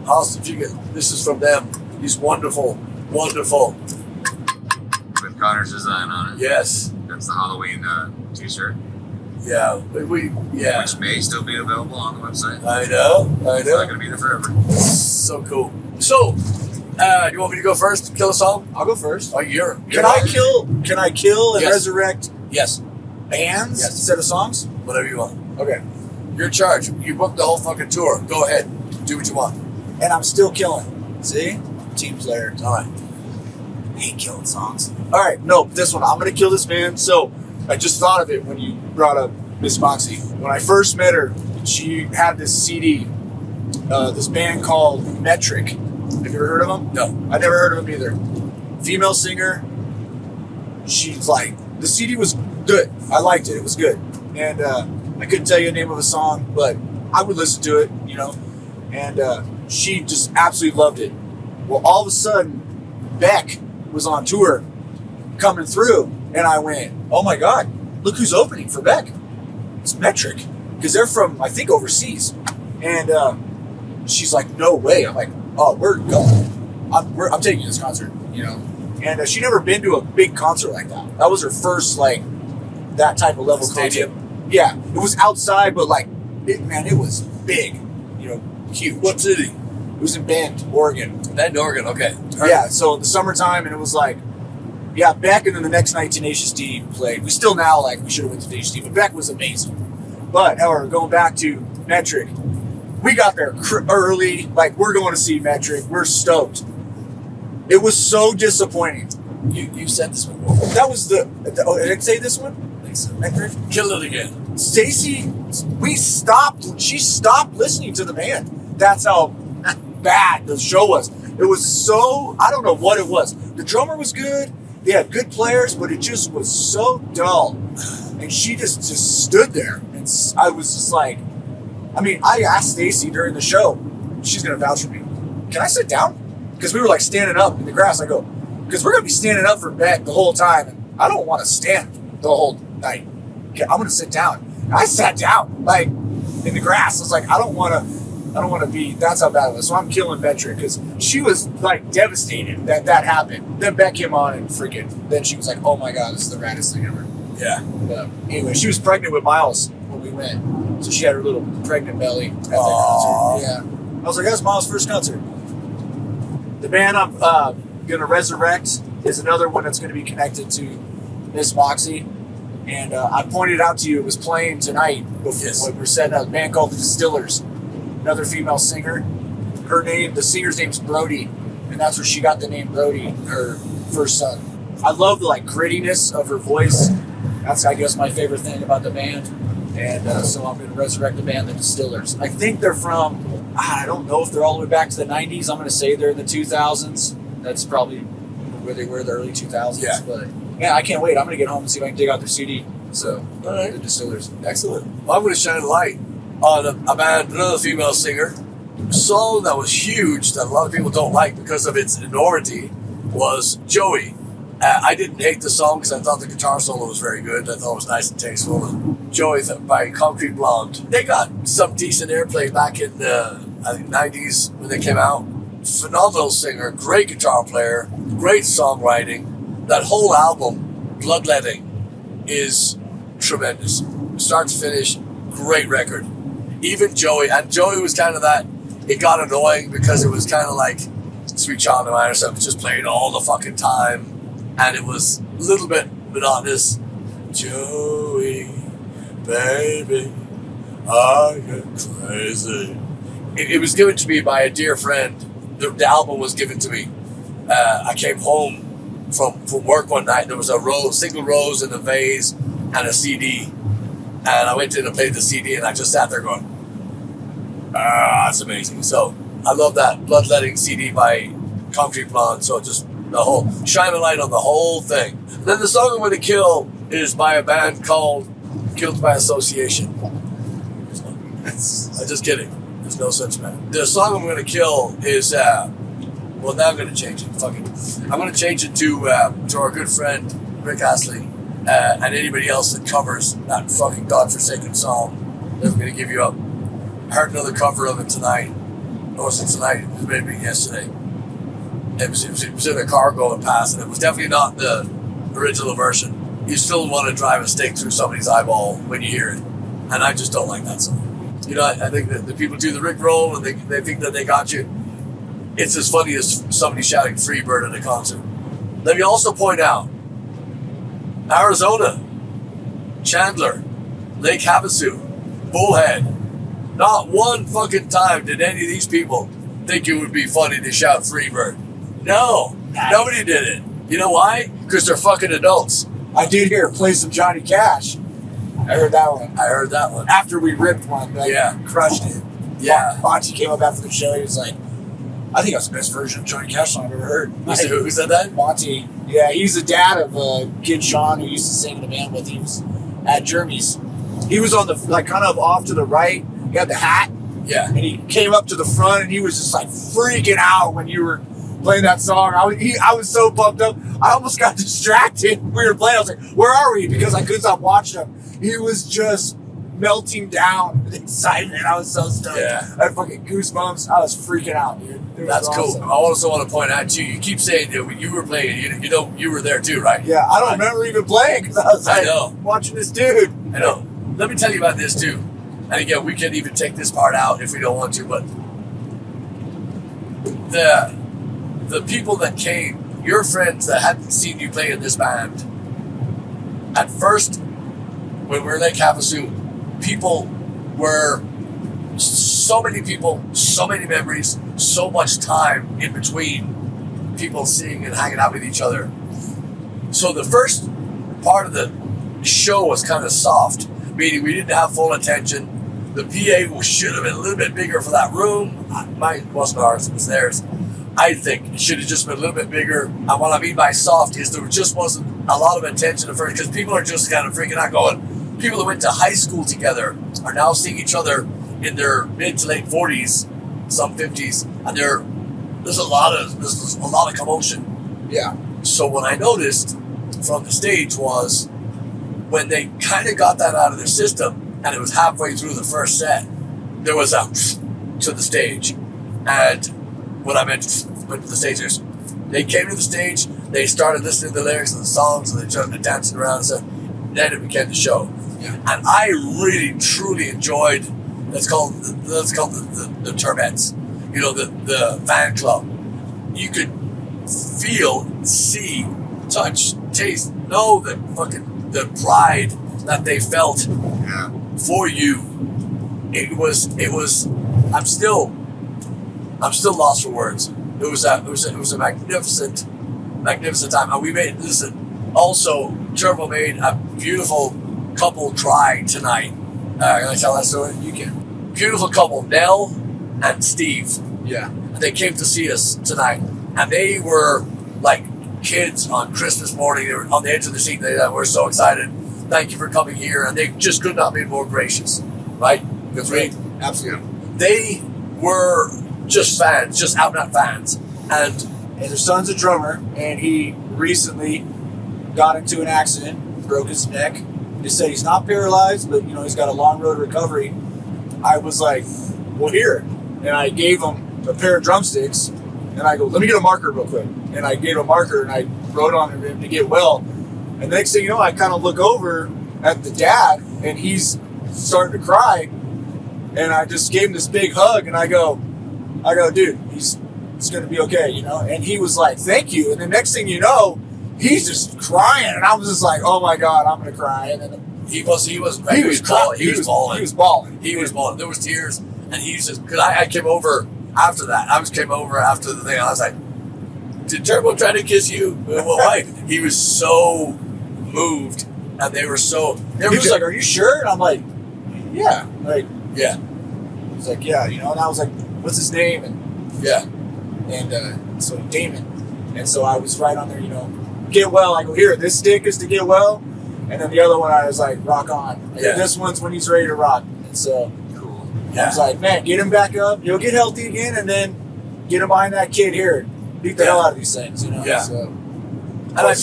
Speaker 1: Austin Fugate, this is from them. He's wonderful, wonderful.
Speaker 8: With Connor's design on it.
Speaker 1: Yes.
Speaker 8: That's the Halloween t-shirt.
Speaker 1: Yeah, which
Speaker 8: may still be available on the website.
Speaker 1: I know.
Speaker 8: It's not going to be there forever.
Speaker 1: So cool. So, you want me to go first? Kill a song?
Speaker 3: I'll go first.
Speaker 1: Oh,
Speaker 3: Can I kill and resurrect
Speaker 1: Yes.
Speaker 3: bands instead of songs?
Speaker 1: Whatever you want.
Speaker 3: Okay.
Speaker 1: You're in charge. You booked the whole fucking tour. Go ahead. Do what you want.
Speaker 3: And I'm still killing. See? Team player.
Speaker 1: All right.
Speaker 3: I hate killing songs. All right. No, this one. I'm going to kill this band. So, I just thought of it when you brought up Miss Moxie. When I first met her, she had this CD, this band called Metric. Have you ever heard of them?
Speaker 1: No.
Speaker 3: I never heard of them either. Female singer. She's like, the CD was good. I liked it. It was good. And I couldn't tell you the name of a song, but I would listen to it, And she just absolutely loved it. Well, all of a sudden, Beck was on tour coming through, and I went, oh my God, look who's opening for Beck. It's Metric. Because they're from, I think, overseas. And she's like, no way. I'm like, oh, we're going. I'm taking you to this concert, And she'd never been to a big concert like that. That was her first, that type of level
Speaker 1: Stadium.
Speaker 3: concert. Yeah. It was outside, but, it was big. Huge.
Speaker 1: What city?
Speaker 3: It was in Bend, Oregon.
Speaker 1: Bend, Oregon. Okay.
Speaker 3: Yeah, so in the summertime, and it was Beck, and then the next night Tenacious D played. We still now, we should have went to Tenacious D, but Beck was amazing. But, however, going back to Metric, we got there early. We're going to see Metric. We're stoked. It was so disappointing.
Speaker 1: You said this before.
Speaker 3: That was did I say this one?
Speaker 1: I think so.
Speaker 3: Metric?
Speaker 1: Kill it again.
Speaker 3: Stacy, she stopped listening to the band. That's how bad the show was. It was so, I don't know what it was. The drummer was good. They had good players, but it just was so dull. And she just stood there. And I was just like, I asked Stacy during the show, she's going to vouch for me. Can I sit down? Because we were standing up in the grass. I go, because we're going to be standing up for Beck the whole time. And I don't want to stand the whole night. Okay, I'm going to sit down. And I sat down, in the grass. I was like, I don't want to be, that's how bad it was. So I'm killing Metric because she was devastated that happened. Then Beck came on and then she was like, oh my God, this is the raddest thing ever.
Speaker 1: Yeah.
Speaker 3: Anyway, she was pregnant with Miles when we went. So she had her little pregnant belly at that concert. Yeah. I was like, that's Miles' first concert. The band I'm going to resurrect is another one that's going to be connected to Miss Moxie. And I pointed out to you, it was playing tonight before
Speaker 1: Yes.
Speaker 3: we were setting up, a band called the Distillers, another female singer. The singer's name's Brody, and that's where she got the name Brody, her first son. I love the grittiness of her voice. That's, I guess, my favorite thing about the band. And so I'm going to resurrect the band, the Distillers. I think they're from, I don't know if they're all the way back to the 90s. I'm going to say they're in the 2000s. That's probably where they were, the early 2000s.
Speaker 1: Yeah.
Speaker 3: But yeah, I can't wait. I'm going to get home and see if I can dig out their CD. So,
Speaker 1: All right.
Speaker 3: the Distillers.
Speaker 1: Excellent. Well, I'm going to shine a light on a band, another female singer. A song that was huge that a lot of people don't like because of its enormity was Joey. I didn't hate the song because I thought the guitar solo was very good. I thought it was nice and tasteful. Joey by Concrete Blonde. They got some decent airplay back in the, I think, 90s when they came out. Phenomenal singer, great guitar player, great songwriting. That whole album, Bloodletting, is tremendous. Start to finish, great record. Even Joey, and Joey was kind of that, it got annoying because it was kind of like Sweet Child of Mine or something, just playing all the fucking time. And it was a little bit monotonous. Joey, baby, I get crazy. It was given to me by a dear friend. The album was given to me. I came home from work one night. There was a single rose in a vase and a CD. And I went in and played the CD, and I just sat there going, that's amazing. So I love that Bloodletting CD by Concrete Blonde. So just the whole, shine a light on the whole thing. And then the song I'm going to kill is by a band called Killed by Association. I'm just kidding. There's no such band. The song I'm going to kill is, well, now I'm going to change it. Fuck it. I'm going to change it to our good friend Rick Astley and anybody else that covers that fucking godforsaken song. Never going to give you up. I heard another cover of it tonight. Or was it tonight? It was maybe yesterday. It was in a car going past, and it was definitely not the original version. You still want to drive a stake through somebody's eyeball when you hear it. And I just don't like that song. You know, I think that the people do the Rick roll and they think that they got you. It's as funny as somebody shouting Freebird at a concert. Let me also point out, Arizona, Chandler, Lake Havasu, Bullhead. Not one fucking time did any of these people think it would be funny to shout Freebird. No, nobody did it. You know why? Because they're fucking adults.
Speaker 3: I did hear play some Johnny Cash. I heard that one. After we ripped one, crushed it.
Speaker 1: Yeah.
Speaker 3: Monty came up after the show. He was like, I think that's the best version of Johnny Cash song I've ever heard.
Speaker 1: Who said that?
Speaker 3: Monty. Yeah, he's the dad of kid Sean, who used to sing in the band with. He was at Jeremy's. He was on the, kind of off to the right. He had the hat.
Speaker 1: Yeah.
Speaker 3: And he came up to the front, and he was just freaking out when you were playing that song. I was so pumped up. I almost got distracted. We were playing. I was like, where are we? Because I couldn't stop watching him. He was just melting down with excitement. I was so stoked.
Speaker 1: Yeah.
Speaker 3: I had fucking goosebumps. I was freaking out, dude.
Speaker 1: That's
Speaker 3: awesome.
Speaker 1: cool. I also want to point out, too, you keep saying that when you were playing, you know, you were there, too, right?
Speaker 3: Yeah, I don't remember even playing because I was watching this dude.
Speaker 1: I know. Let me tell you about this, too. And again, we can even take this part out if we don't want to, but the people that came, your friends that hadn't seen you play in this band, at first, when we were in Lake Havasu, so many people, so many memories, so much time in between people seeing and hanging out with each other. So the first part of the show was kind of soft, meaning we didn't have full attention. The PA should have been a little bit bigger for that room. Mine wasn't ours, it was theirs. I think it should have just been a little bit bigger. And what I mean by soft is there just wasn't a lot of attention at first, because people are just kind of freaking out going, people that went to high school together are now seeing each other in their mid to late 40s, some 50s, and there's a lot of commotion.
Speaker 3: Yeah.
Speaker 1: So what I noticed from the stage was when they kind of got that out of their system, and it was halfway through the first set, there was a to the stage. And when I meant went to the stage, they came to the stage, they started listening to the lyrics of the songs, and they started dancing around and stuff. Then it became the show. Yeah. And I really, truly enjoyed, let's call the Turbettes, you know, the fan club. you could feel, see, touch, taste, know the pride that they felt for you. It was. I'm still lost for words. It was a magnificent time. And we made, listen, also Turbo made a beautiful couple cry tonight. Can I tell that story?
Speaker 3: You can.
Speaker 1: Beautiful couple, Nell and Steve.
Speaker 3: Yeah.
Speaker 1: And they came to see us tonight. And they were like kids on Christmas morning. They were on the edge of the seat. They were so excited. Thank you for coming here. And they just could not be more gracious. Right? Agreed?
Speaker 3: Absolutely.
Speaker 1: They were just fans, just out and out fans. And
Speaker 3: their son's a drummer, and he recently got into an accident, broke his neck. They said he's not paralyzed, but he's got a long road to recovery. I was like, well, here. And I gave him a pair of drumsticks, and I go, let me get a marker real quick. And I gave him a marker, and I wrote on him to get well. And next thing you know, I kind of look over at the dad, and he's starting to cry. And I just gave him this big hug, and I go, dude, he's going to be okay, And he was like, thank you. And the next thing you know, he's just crying, and I was just like, oh my God, I'm going to cry. And then he was bawling. There was tears, and he was just, because I came over after that. Came over after the thing. I was like, did Turbo try to kiss you? Well, why? He was so moved, and they were so. He was like, are you sure? And I'm like, yeah. Yeah. He's like, yeah, and I was like, what's his name? And so Damon. And so I was right on there, get well. I go, here, this stick is to get well. And then the other one, I was like, rock on. This one's when he's ready to rock. And so cool. I was like, man, get him back up. You'll get healthy again, and then get him behind that kid here. Beat the hell out of these things, Yeah. So, and I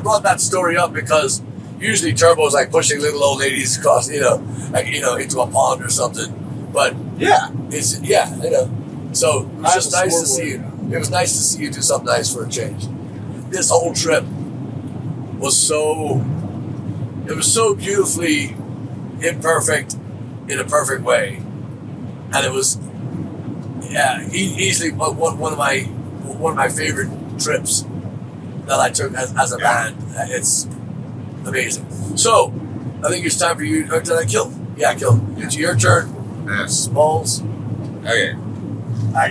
Speaker 3: brought that story up because usually Turbo's like pushing little old ladies across, into a pond or something. But So it was just nice to see you. It was nice to see you do something nice for a change. This whole trip was so beautifully imperfect in a perfect way, and it was easily one of my favorite trips that I took as a band. It's amazing. So I think it's time for you. Or did I kill? Yeah, kill. It's your turn.
Speaker 8: Yes.
Speaker 1: Smalls.
Speaker 8: Okay. I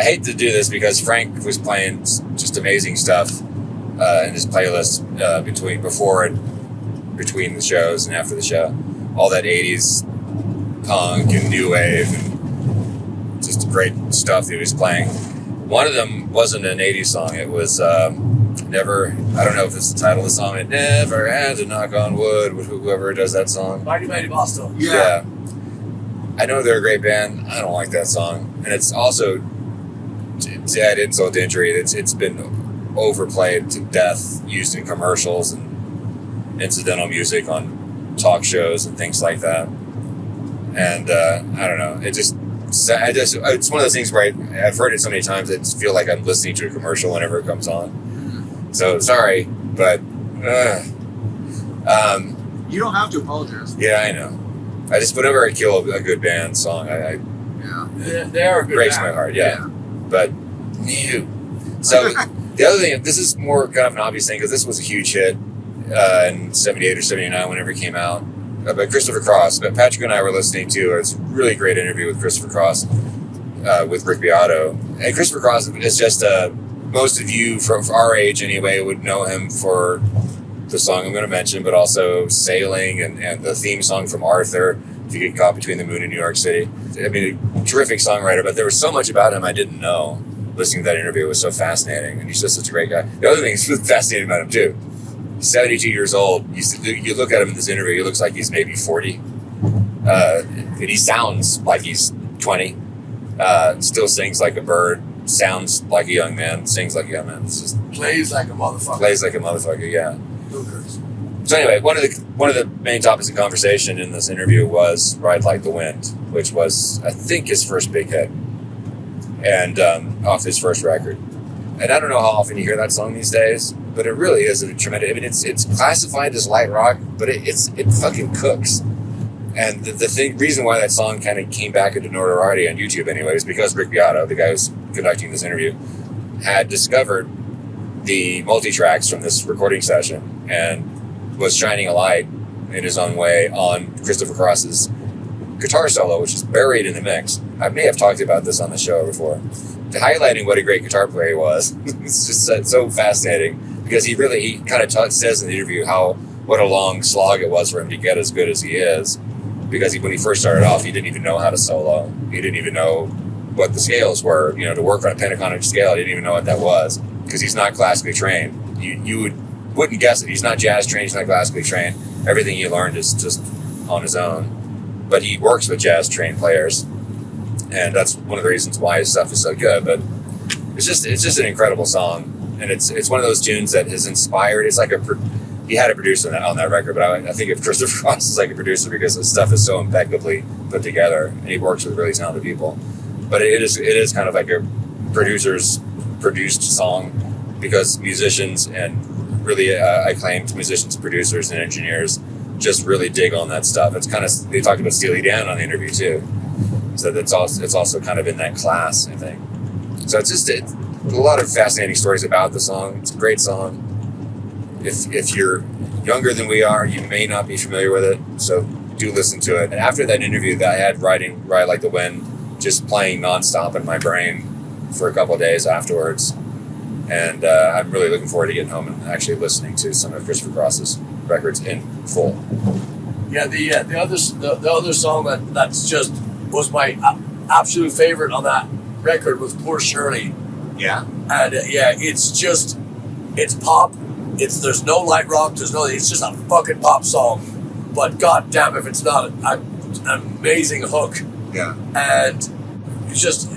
Speaker 8: hate to do this because Frank was playing just amazing stuff in his playlist between the shows and after the show. All that 80s punk and new wave and just great stuff that he was playing. One of them wasn't an 80s song. It was Never, I don't know if it's the title of the song. It never had to knock on wood with whoever does that song.
Speaker 1: Mighty Mighty Boston.
Speaker 8: Yeah. I know they're a great band. I don't like that song. And it's also, to add insult to injury, it's been overplayed to death, used in commercials and incidental music on talk shows and things like that. And I don't know. It's one of those things where I've heard it so many times, I just feel like I'm listening to a commercial whenever it comes on. So sorry, but
Speaker 3: you don't have to apologize.
Speaker 8: Yeah, I know. I just, whenever I kill a good band song,
Speaker 1: they are a good
Speaker 8: breaks
Speaker 1: band.
Speaker 8: my heart. Yeah. But so the other thing, this is more kind of an obvious thing because this was a huge hit in '78 or '79 whenever it came out. By Christopher Cross, but Patrick and I were listening to it's a really great interview with Christopher Cross with Rick Beato. And Christopher Cross is just most of you from our age anyway would know him for the song I'm going to mention, but also Sailing and the theme song from Arthur, If You Get Caught Between the Moon and New York City. I mean, a terrific songwriter, but there was so much about him I didn't know. Listening to that interview was so fascinating, and he's just such a great guy. The other thing that's fascinating about him too, he's 72 years old. You look at him in this interview, he looks like he's maybe 40. And he sounds like he's 20. Still sings like a bird, sounds like a young man, sings like a young man. It's just
Speaker 1: plays like a motherfucker.
Speaker 8: Plays like a motherfucker, yeah. So anyway, one of the main topics of conversation in this interview was Ride Like the Wind, which was, I think, his first big hit. And off his first record. And I don't know how often you hear that song these days, but it really is a tremendous. I mean, it's classified as light rock, but it fucking cooks. And the reason why that song kind of came back into notoriety on YouTube anyway is because Rick Beato, the guy who's conducting this interview, had discovered the multi-tracks from this recording session and was shining a light in his own way on Christopher Cross's guitar solo, which is buried in the mix. I may have talked about this on the show before, highlighting what a great guitar player he was. It's just so fascinating because he kind of says in the interview what a long slog it was for him to get as good as he is. Because when he first started off, he didn't even know how to solo. He didn't even know what the scales were. To work on a pentatonic scale, he didn't even know what that was because he's not classically trained. You wouldn't guess it. He's not jazz trained. He's not classically trained. Everything he learned is just on his own. But he works with jazz trained players, and that's one of the reasons why his stuff is so good. But it's just an incredible song, and it's one of those tunes that has inspired. It's like he had a producer on that record, but I think of Christopher Cross as like a producer because his stuff is so impeccably put together, and he works with really talented people. But it is kind of like a producer's produced song because musicians and really acclaimed musicians, producers, and engineers just really dig on that stuff. It's kind of, they talked about Steely Dan on the interview too, so it's also kind of in that class, I think. So it's a lot of fascinating stories about the song. It's a great song. If you're younger than we are, you may not be familiar with it, so do listen to it. And after that interview that I had Ride Like the Wind just playing nonstop in my brain for a couple of days afterwards. And I'm really looking forward to getting home and actually listening to some of Christopher Cross's records in full.
Speaker 1: Yeah, the other song that's just was my absolute favorite on that record was Poor Shirley.
Speaker 8: Yeah. And
Speaker 1: it's pop. There's no light rock. It's just a fucking pop song. But god damn if it's not an amazing hook.
Speaker 8: Yeah. And
Speaker 1: it's just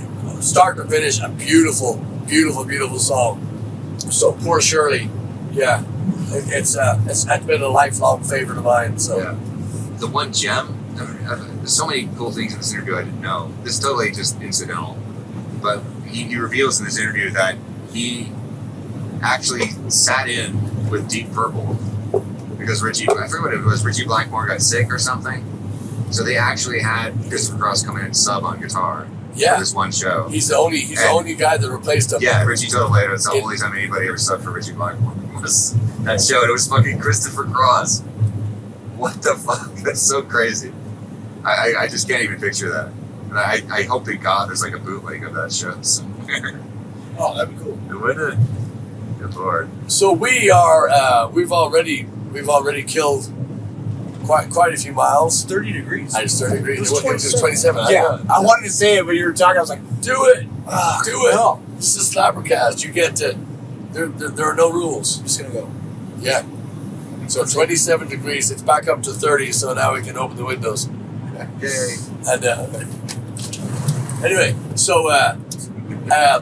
Speaker 1: start to finish a beautiful, beautiful, beautiful song. So Poor Shirley, yeah, it's been a lifelong favorite of mine. So
Speaker 8: yeah. The one gem. There's so many cool things in this interview I didn't know. This is totally just incidental, but he reveals in this interview that he actually sat in with Deep Purple because I forget what it was, Richie Blackmore got sick or something. So they actually had Christopher Cross come in and sub on guitar for this one show.
Speaker 1: He's the only guy that replaced him.
Speaker 8: Yeah, Richie told later it's the only time anybody ever subbed for Richie Blackmore was that show. And it was fucking Christopher Cross. What the fuck? That's so crazy. I just can't even picture that. And I hope to God there's like a bootleg of that show somewhere.
Speaker 3: Oh, that'd be cool.
Speaker 8: Wouldn't it? Good Lord.
Speaker 1: So we've already killed quite a few miles.
Speaker 3: 30 degrees.
Speaker 1: I just 30 degrees.
Speaker 3: It was
Speaker 1: 27.
Speaker 3: Yeah, I wanted to say it, but you were talking. I was like,
Speaker 1: do it. Do it.
Speaker 3: No.
Speaker 1: This is SlapperCast. You get to. There are no rules.
Speaker 3: I'm just gonna go.
Speaker 1: Yeah. So 27 degrees. It's back up to 30. So now we can open the windows.
Speaker 8: Yay.
Speaker 1: And anyway, so and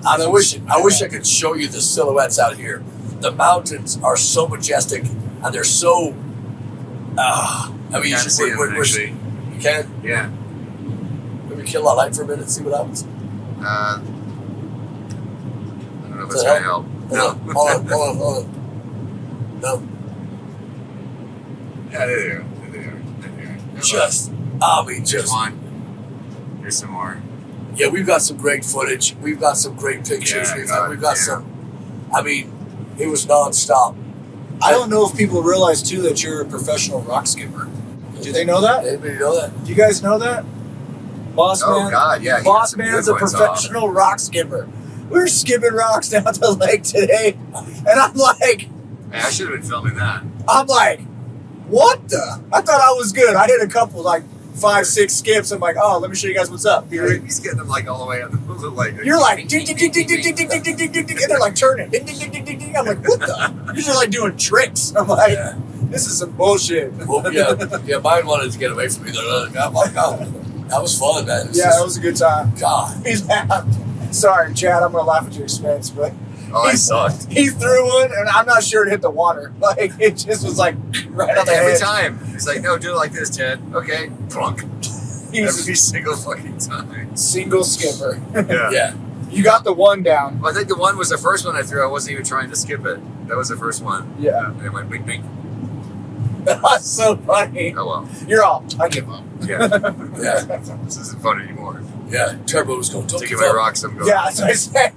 Speaker 1: I wish I could show you the silhouettes out here. The mountains are so majestic, and they're so. I mean,
Speaker 8: you see them actually.
Speaker 1: You can.
Speaker 8: Yeah.
Speaker 1: Maybe kill that light for a minute and see what happens.
Speaker 8: I don't know if it's gonna help. No.
Speaker 1: Hold on. No.
Speaker 8: Yeah, there they are.
Speaker 1: Just.
Speaker 8: There's one. There's some more.
Speaker 1: Yeah, we've got some great footage. We've got some great pictures.
Speaker 8: Yeah,
Speaker 1: we've got some. I mean, it was nonstop.
Speaker 3: I don't know if people realize too that you're a professional rock skipper. Do they know that?
Speaker 1: Anybody know that?
Speaker 3: Do you guys know that? Boss Man.
Speaker 8: Oh God, yeah.
Speaker 3: Boss Man's a professional rock skipper. We were skipping rocks down the lake today, and I'm like,
Speaker 8: Hey, I should have been filming that.
Speaker 3: I'm like, what the? I thought I was good. I hit a couple, like 5-6 skips. I'm like, oh, let me show you guys what's up.
Speaker 8: He's getting them like all the way on the lake.
Speaker 3: You're like, ding, ding, ding, ding, ding, ding, ding, ding, ding, ding, ding, and they're like turning, ding, ding, ding, ding, ding, ding. I'm like, what the? These are like doing tricks. I'm like, this is some bullshit.
Speaker 1: Well, yeah, mine wanted to get away from me. That was fun, man.
Speaker 3: That was a good time.
Speaker 1: God.
Speaker 3: He's sorry, Chad, I'm going to laugh at your expense, but
Speaker 8: I sucked.
Speaker 3: He threw one, and I'm not sure it hit the water. Like, it just was like right on the
Speaker 8: Every
Speaker 3: edge.
Speaker 8: time. He's like, no, do it like this, Chad. Okay. Plunk. Every single fucking time.
Speaker 3: Single skipper.
Speaker 1: Yeah.
Speaker 3: You got the one down.
Speaker 8: Well, I think the one was the first one I threw. I wasn't even trying to skip it. That was the first one.
Speaker 3: Yeah.
Speaker 8: And it went bing, bing.
Speaker 3: That's so funny.
Speaker 8: Oh well.
Speaker 3: You're all, I give up.
Speaker 8: Yeah.
Speaker 1: Yeah,
Speaker 8: This isn't fun anymore.
Speaker 1: yeah. Turbo was going, don't
Speaker 8: Taking
Speaker 1: give
Speaker 8: my
Speaker 1: up.
Speaker 8: rocks, I'm going.
Speaker 3: Yeah, that's what I said.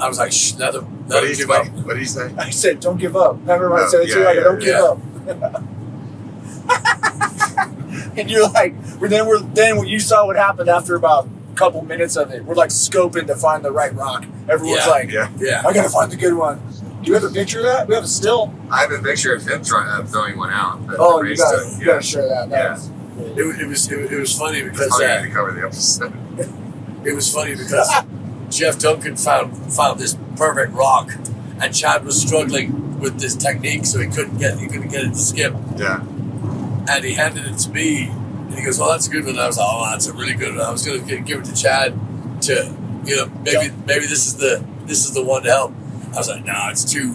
Speaker 1: I was like, shh, never
Speaker 8: What did he
Speaker 1: give up.
Speaker 8: say? What did he say?
Speaker 3: I said, don't give up. Remember when I
Speaker 8: Oh,
Speaker 3: said it to you?
Speaker 8: yeah,
Speaker 3: I go, don't
Speaker 8: yeah,
Speaker 3: give up. And you're like, then when you saw what happened after about a couple minutes of it, we're like scoping to find the right rock. Everyone's
Speaker 1: Yeah.
Speaker 3: like,
Speaker 8: Yeah.
Speaker 1: Yeah.
Speaker 3: I gotta find the good one. Do you have a picture of that? We have a still.
Speaker 8: I have a picture of him throwing one out. at
Speaker 3: Oh,
Speaker 8: the
Speaker 3: you
Speaker 8: race
Speaker 3: gotta,
Speaker 8: day.
Speaker 3: you gotta share that.
Speaker 8: Yeah.
Speaker 1: It was funny because
Speaker 8: Probably to cover the episode.
Speaker 1: it was funny because Jeff Duncan found this perfect rock, and Chad was struggling with this technique, so he couldn't get it to skip.
Speaker 8: Yeah.
Speaker 1: And he handed it to me, and he goes, "Oh, that's a good one." And I was like, "Oh, that's a really good one." I was going to give it to Chad to, maybe this is the one to help. I was like, "No, it's too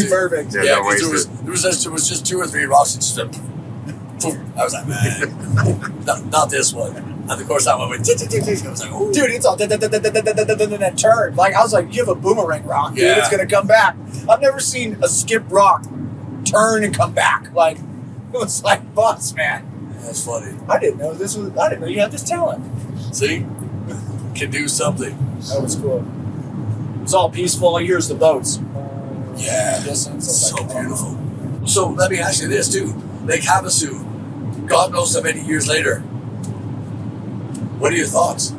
Speaker 3: perfect.
Speaker 8: Yeah,
Speaker 1: Yeah,
Speaker 8: don't
Speaker 1: because
Speaker 8: waste it.
Speaker 1: there was just 2 or 3 rocks, and just I was like, man, not this one. And of course, that one went. I was like, oh,
Speaker 3: Dude, it's all that turn. Like, I was like, you have a boomerang rock, dude.
Speaker 1: Yeah.
Speaker 3: It's gonna come back. I've never seen a skip rock turn and come back. Like, it was like, boss, man.
Speaker 1: that's funny.
Speaker 3: I didn't know you had this talent.
Speaker 1: See, can do something.
Speaker 3: That was cool. It was all peaceful. All you hear is the boats.
Speaker 1: Yeah,
Speaker 3: Distance. I was
Speaker 1: so
Speaker 3: like, oh.
Speaker 1: beautiful. So let me ask you this too: Lake Havasu, God knows how many years later. What are your thoughts?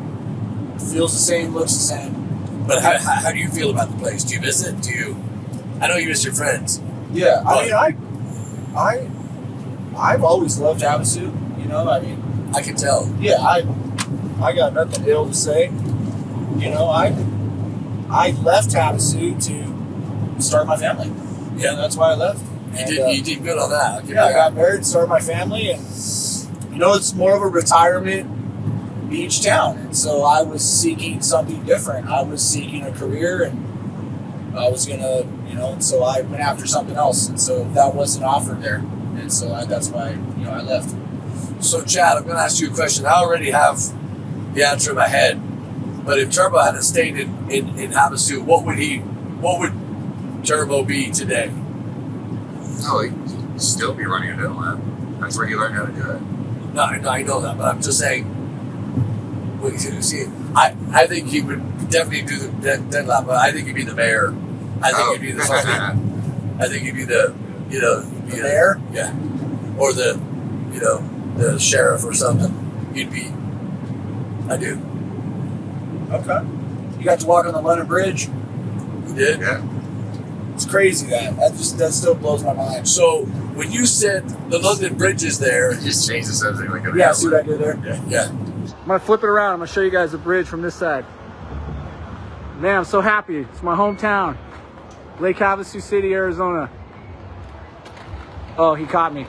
Speaker 3: Feels the same, looks the same.
Speaker 1: But how do you feel about the place? Do you miss it? I know you miss your friends.
Speaker 3: Yeah, I mean, I've always loved Havasu. You know, I mean,
Speaker 1: I can tell.
Speaker 3: yeah, I got nothing ill to say. You know, I left Havasu to start my family.
Speaker 1: Yeah.
Speaker 3: And that's why I left.
Speaker 1: You did good on that. I'll give you
Speaker 3: Yeah, I
Speaker 1: that.
Speaker 3: got married, started my family, and it's more of a retirement beach town. And so I was seeking something different. I was seeking a career, and I was gonna, and so I went after something else. And so that wasn't offered there, and so that's why I left.
Speaker 1: So, Chad, I'm going to ask you a question. I already have the answer in my head, but if Turbo had stayed in Havasu, what would Turbo be today?
Speaker 8: Oh, he'd still be running a hill lap. That's where he learned how to do it.
Speaker 1: No, I know that, but I'm just saying. Well, see, I think he would definitely do the dead lap, but I think he'd be the mayor. I think he'd be the fucking. I think he'd be the
Speaker 3: The mayor?
Speaker 1: Yeah, or the the sheriff or something. You'd be. I do.
Speaker 3: Okay. You got to walk on the London Bridge.
Speaker 1: You did.
Speaker 8: Yeah.
Speaker 3: It's crazy that still blows my mind.
Speaker 1: So when you said the London Bridge is there,
Speaker 8: He just changed the subject like a
Speaker 3: Yeah, see what I did there?
Speaker 1: yeah.
Speaker 9: I'm gonna flip it around. I'm gonna show you guys the bridge from this side. Man, I'm so happy. It's my hometown, Lake Havasu City, Arizona. Oh, he caught me.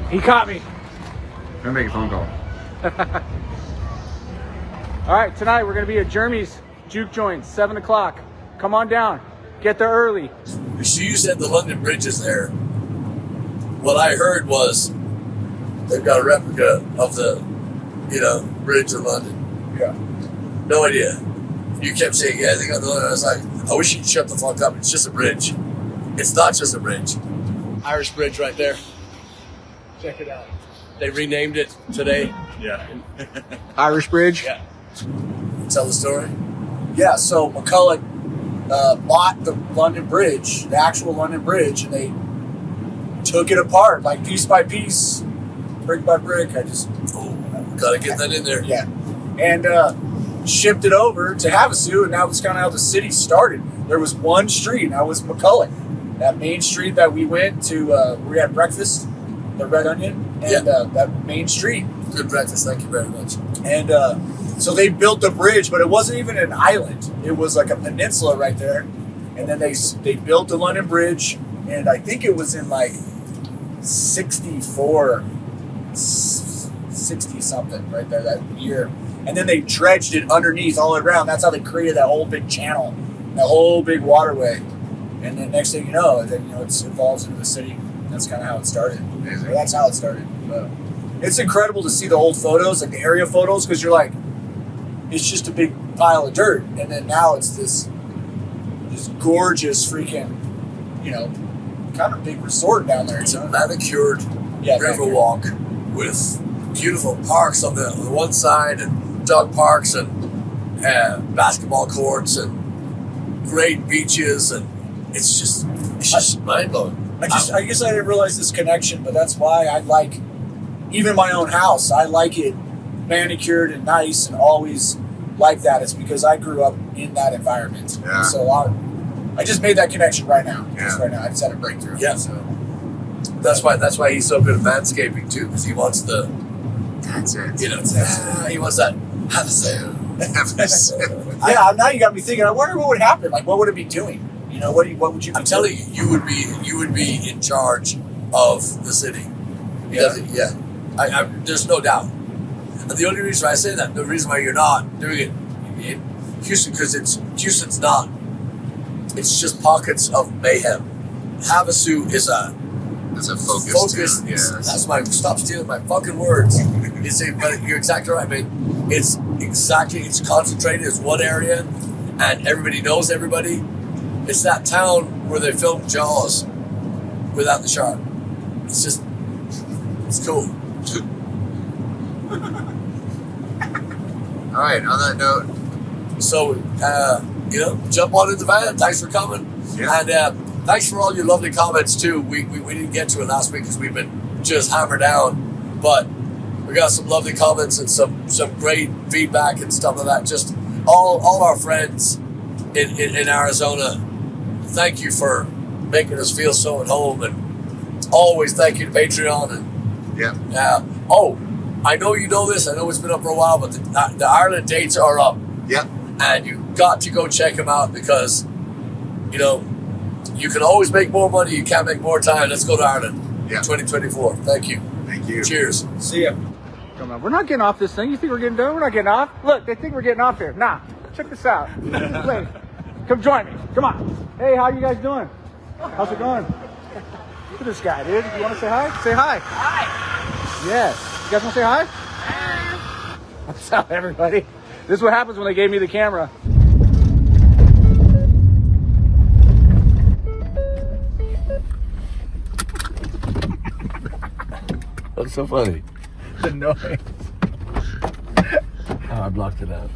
Speaker 9: He caught me.
Speaker 2: I'm gonna make a phone call.
Speaker 9: All right, tonight we're gonna be at Jeremy's Juke Joint, 7 o'clock. Come on down. Get there early.
Speaker 1: So you said the London Bridge is there. What I heard was they've got a replica of the, Bridge of London.
Speaker 3: Yeah.
Speaker 1: No idea. You kept saying, yeah, they got the London. I was like, I wish you'd shut the fuck up. It's just a bridge. It's not just a bridge. Irish Bridge right there. Check it out. They renamed it today.
Speaker 8: Yeah.
Speaker 9: Irish Bridge.
Speaker 1: Yeah. Tell the story.
Speaker 3: Yeah, so McCulloch bought the London Bridge, the actual London Bridge, and they took it apart, like piece by piece, brick by brick.
Speaker 1: Gotta get that in there.
Speaker 3: Yeah. And shipped it over to Havasu, and that was kind of how the city started. There was one street, and that was McCulloch. That main street that we went to, we had breakfast, the Red Onion, and that main street.
Speaker 1: Good breakfast. Thank you very much.
Speaker 3: And so they built the bridge, but it wasn't even an island. It was like a peninsula right there. And then they built the London Bridge, and I think it was in like 64, 60 something right there that year. And then they dredged it underneath all around. That's how they created that whole big channel, that whole big waterway. And then next thing you know, it evolves into the city. That's kind of how it started.
Speaker 8: Amazing.
Speaker 3: Or that's how it started. But it's incredible to see the old photos, like the area photos, because you're like, it's just a big pile of dirt. And then now it's this gorgeous freaking, kind of big resort down there.
Speaker 1: It's
Speaker 3: You
Speaker 1: a
Speaker 3: know?
Speaker 1: manicured river walk with beautiful parks on the one side and dog parks and basketball courts and great beaches, and it's just mind blowing.
Speaker 3: I guess I didn't realize this connection, but that's why I like even my own house. I like it manicured and nice, and always like that. It's because I grew up in that environment.
Speaker 8: Yeah.
Speaker 3: So I just made that connection right now.
Speaker 8: Yeah.
Speaker 3: Just right now, I just had a breakthrough.
Speaker 1: Yeah.
Speaker 3: So
Speaker 1: That's why he's so good at landscaping too, because he wants the,
Speaker 8: That's it.
Speaker 1: you know, he wants that Havasu.
Speaker 3: yeah. Now you got me thinking. I wonder what would happen. Like, what would it be doing? You know, what would you? Be
Speaker 1: I'm telling you, you would be in charge of the city. Yeah. There's no doubt. And the only reason I say that, the reason why you're not doing it in Houston, because Houston's not. It's just pockets of mayhem. Havasu is
Speaker 8: It's a focus.
Speaker 1: That's stop stealing my fucking words. But you're exactly right, man. It's concentrated. It's one area, and everybody knows everybody. It's that town where they filmed Jaws without the shark. It's cool.
Speaker 8: All right. On that note,
Speaker 1: So, jump on in the van. Thanks for coming.
Speaker 8: Yeah.
Speaker 1: And thanks for all your lovely comments, too. We didn't get to it last week because we've been just hammered down. But we got some lovely comments and some great feedback and stuff like that. Just all our friends in Arizona, thank you for making us feel so at home. And always thank you to Patreon. And
Speaker 8: yeah.
Speaker 1: I know you know this. I know it's been up for a while, but the Ireland dates are up.
Speaker 8: Yep.
Speaker 1: And you got to go check them out because, you can always make more money. You can't make more time. Let's go to Ireland.
Speaker 8: Yeah.
Speaker 1: 2024. Thank you.
Speaker 8: Thank you.
Speaker 1: Cheers.
Speaker 3: See ya.
Speaker 9: Come on, we're not getting off this thing. You think we're getting done? We're not getting off. Look, they think we're getting off here. Nah, check this out. Look at this place. Come join me. Come on. Hey, how you guys doing? How's it going? Look at this guy, dude. You want to say hi? Say hi. Hi. Yes. You guys want to say hi? Hi. What's up, everybody? This is what happens when they gave me the camera.
Speaker 1: That's so funny.
Speaker 9: The noise.
Speaker 1: Oh, I blocked it out.